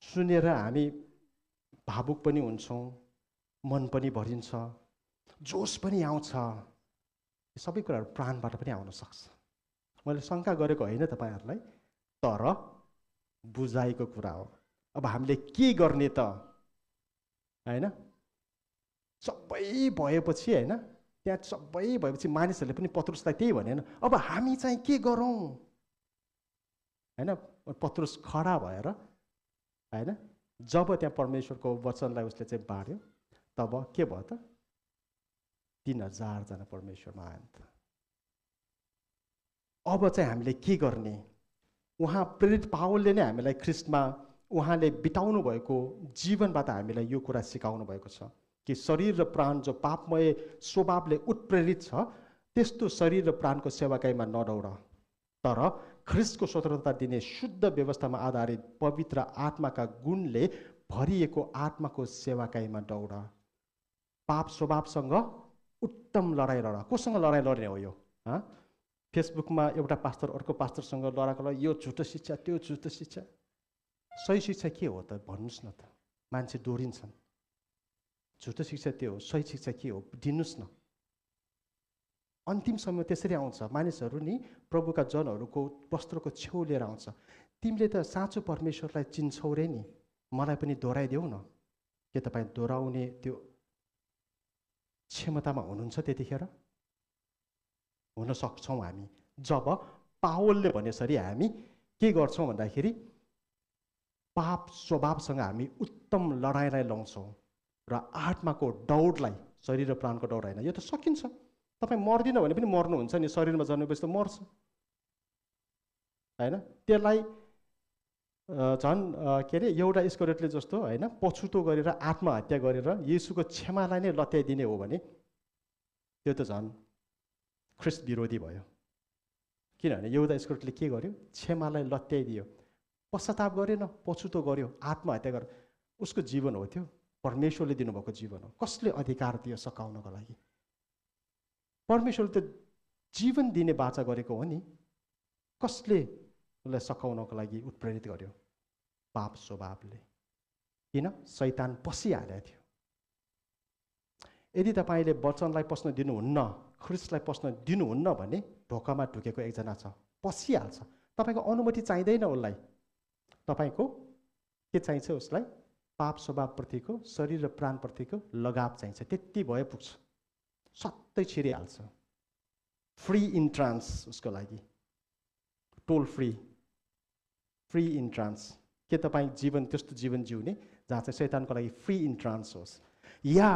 सुनेर हामी भावुक पनि हुन्छौँ, मन पनि भरिन्छ, जोस पनि आउँछ। सबै कुराहरू प्राणबाट पनि आउन सक्छ। मैले शङ्का गरेको होइन तपाईहरुलाई, तर बुझाइको कुरा हो। अब हामीले के गर्ने त हैन? सबै भएपछि हैन, त्यहाँ सबै भएपछि मानिसहरूले पनि पत्रुसलाई त्यही भनेन, अब हामी चाहिँ के गरौँ हैन? पत्रुस खडा भएर हैन, जब त्यहाँ परमेश्वरको वचनलाई उसले चाहिँ बाँड्यो, तब के भयो त? 3000 जना परमेश्वरमा आए नि त। अब चाहिँ हामीले के गर्ने? उहाँ प्रेरित पावलले नै हामीलाई ख्रिस्टमा उहाँले बिताउनु भएको जीवनबाट हामीलाई यो कुरा सिकाउनु भएको छ कि शरीर र प्राण जो पापमय स्वभावले उत्प्रेरित छ, त्यस्तो शरीर र प्राणको सेवाकाईमा नदौड, तर ख्रिस्टको स्वतन्त्रता दिने शुद्ध व्यवस्थामा आधारित पवित्र आत्माका गुणले भरिएको आत्माको सेवाकाईमा दौड। पाप स्वभावसँग उत्तम लडाईँ लड। कोसँग लडाईँ लड्ने हो यो? फेसबुकमा एउटा पास्टर अर्को पास्टरसँग लडाएको, यो झुटो शिक्षा, त्यो झुटो शिक्षा। सही शिक्षा के हो त भन्नुस् न त? मान्छे डोरिन्छन्। झुटो शिक्षा त्यो हो, सही शिक्षा के हो दिनुस् न। अन्तिम समय त्यसरी आउँछ, मानिसहरू नि प्रभुका जनहरूको वस्त्रको छेउ लिएर आउँछ। तिमीले त साँचो परमेश्वरलाई चिन्छौ रे नि, मलाई पनि दोहोऱ्याइदेऊ न। के तपाईँ दोहोऱ्याउने त्यो क्षमतामा हुनुहुन्छ त्यतिखेर? हुन सक्छौँ हामी जब पावलले भनेसरी हामी के गर्छौँ भन्दाखेरि पाप स्वभावसँग हामी उत्तम लडाईँलाई लाउँछौँ र आत्माको दौडलाई, शरीर र प्राणको दौड होइन। यो त सकिन्छ। तपाईँ मर्दिन भने पनि मर्नुहुन्छ नि, शरीरमा जन्मेपछि त मर्छ हैन? त्यसलाई झन् के अरे एउटा इस्करियोतले जस्तो होइन पछुतो गरेर आत्महत्या गरेर येशूको क्षमालाई नै लत्याइदिने हो भने त्यो त झन् ख्रिस्ट विरोधी भयो। किनभने यहुदा इस्करियोतले के गर्यो? क्षमालाई लत्याइदियो, पश्चाताप गरेन, पछुतो गर्यो, आत्महत्या गर्यो। उसको जीवन हो त्यो, परमेश्वरले दिनुभएको जीवन हो। कसले अधिकार दियो सकाउनको लागि? परमेश्वरले त जीवन दिने बाचा गरेको हो नि। कसले उसलाई सकाउनको लागि उत्प्रेरित गर्यो? पाप स्वभावले। किन? शैतान पसिहालेको थियो। यदि तपाईँले वचनलाई पस्न दिनुहुन्न, ख्रिस्टलाई पस्न दिनुहुन्न भने ढोकामा ढुकेको एकजना छ, पसिहाल्छ। तपाईँको अनुमति चाहिँदैन उसलाई। तपाईँको के चाहिन्छ? उसलाई पाप स्वभावप्रतिको, शरीर र प्राणप्रतिको लगाव चाहिन्छ। त्यति भए पुग्छ, सत्तै छिरिहाल्छ। फ्री इन्ट्रान्स उसको लागि, टोल फ्री इन्ट्रान्स। के तपाईँ जीवन त्यस्तो जीवन जिउने जहाँ चाहिँ शैतानको लागि फ्री इन्ट्रान्स होस्? या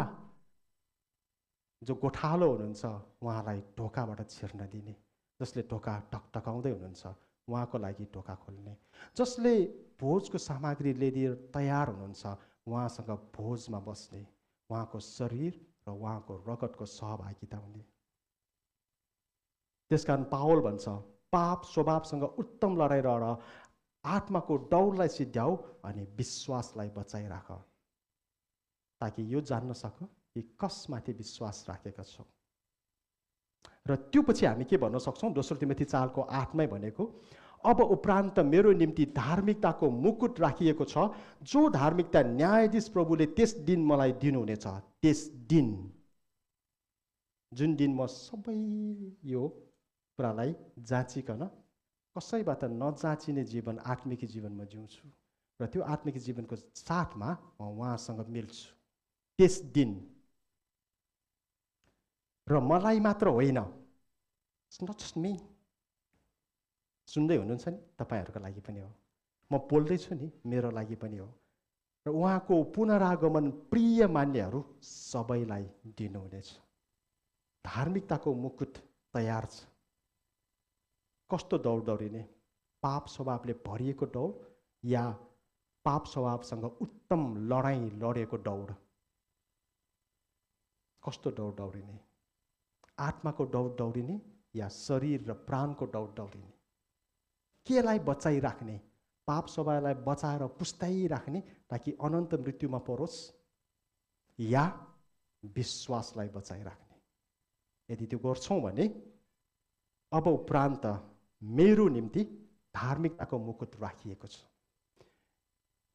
जो गोठालो हुनुहुन्छ उहाँलाई ढोकाबाट छिर्न दिने, जसले ढोका टकटकाउँदै हुनुहुन्छ उहाँको लागि ढोका खोल्ने, जसले भोजको सामग्री लिएर तयार हुनुहुन्छ उहाँसँग भोजमा बस्ने, उहाँको शरीर र उहाँको रगतको सहभागिता हुने। त्यसकारण पावल भन्छ, पाप स्वभावसँग उत्तम लडाइँ लड, आत्माको दौडलाई सिद्ध्याऊ अनि विश्वासलाई बचाइराख, ताकि यो जान्न सक कि कसमाथि विश्वास राखेका छौँ। र त्यो पछि हामी के भन्न सक्छौँ? दोस्रो तिमोथी 4:8 भनेको, अब उपरान्त मेरो निम्ति धार्मिकताको मुकुट राखिएको छ, जो धार्मिकता न्यायाधीश प्रभुले त्यस दिन मलाई दिनुहुनेछ। त्यस दिन, जुन दिन म सबै यो कुरालाई जाँचिकन कसैबाट नजाँचिने जीवन, आत्मिक जीवनमा जिउँछु र त्यो आत्मिक जीवनको साथमा म उहाँसँग मिल्छु। त्यस दिन, र मलाई मात्र होइन, इट्स नट जस्ट मी, सुन्दै हुनुहुन्छ नि, तपाईँहरूको लागि पनि हो। म बोल्दैछु नि, मेरो लागि पनि हो। र उहाँको पुनरागमन प्रिय मान्यहरू सबैलाई दिनुहुनेछ। धार्मिकताको मुकुट तयार छ। कस्तो दौड दौडिने? पाप स्वभावले भरिएको दौड या पाप स्वभावसँग उत्तम लडाइँ लडेको दौड? कस्तो दौड दौडिने? आत्माको दौड दौडिने या शरीर र प्राणको दौड दौडिने? केलाई बचाइराख्ने? पाप स्वभावलाई बचाएर पुस्ताइराख्ने ताकि अनन्त मृत्युमा परोस्, या विश्वासलाई बचाइराख्ने? यदि त्यो गर्छौँ भने अब उपरान्त मेरो निम्ति धार्मिकताको मुकुट राखिएको छ।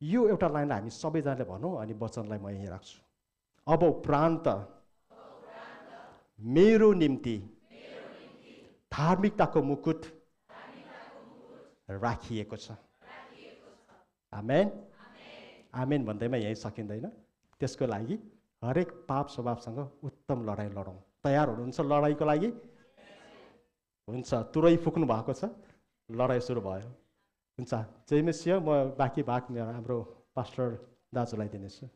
यो एउटा लाइनलाई हामी सबैजनाले भनौँ अनि वचनलाई म यहीँ राख्छु। अब उपरान्त मेरो निम्ति धार्मिकताको मुकुट राखिएको छ। आमेन। आमेन भन्दैमा यही सकिँदैन। त्यसको लागि हरेक पाप स्वभावसँग उत्तम लडाइँ लडौँ। तयार हुनुहुन्छ लडाइँको लागि? हुन्छ, तुरै फुक्नु भएको छ, लडाइँ सुरु भयो। हुन्छ, जय मसिह। म बाँकी भाग हाम्रो पास्टर दाजुलाई दिनेछु।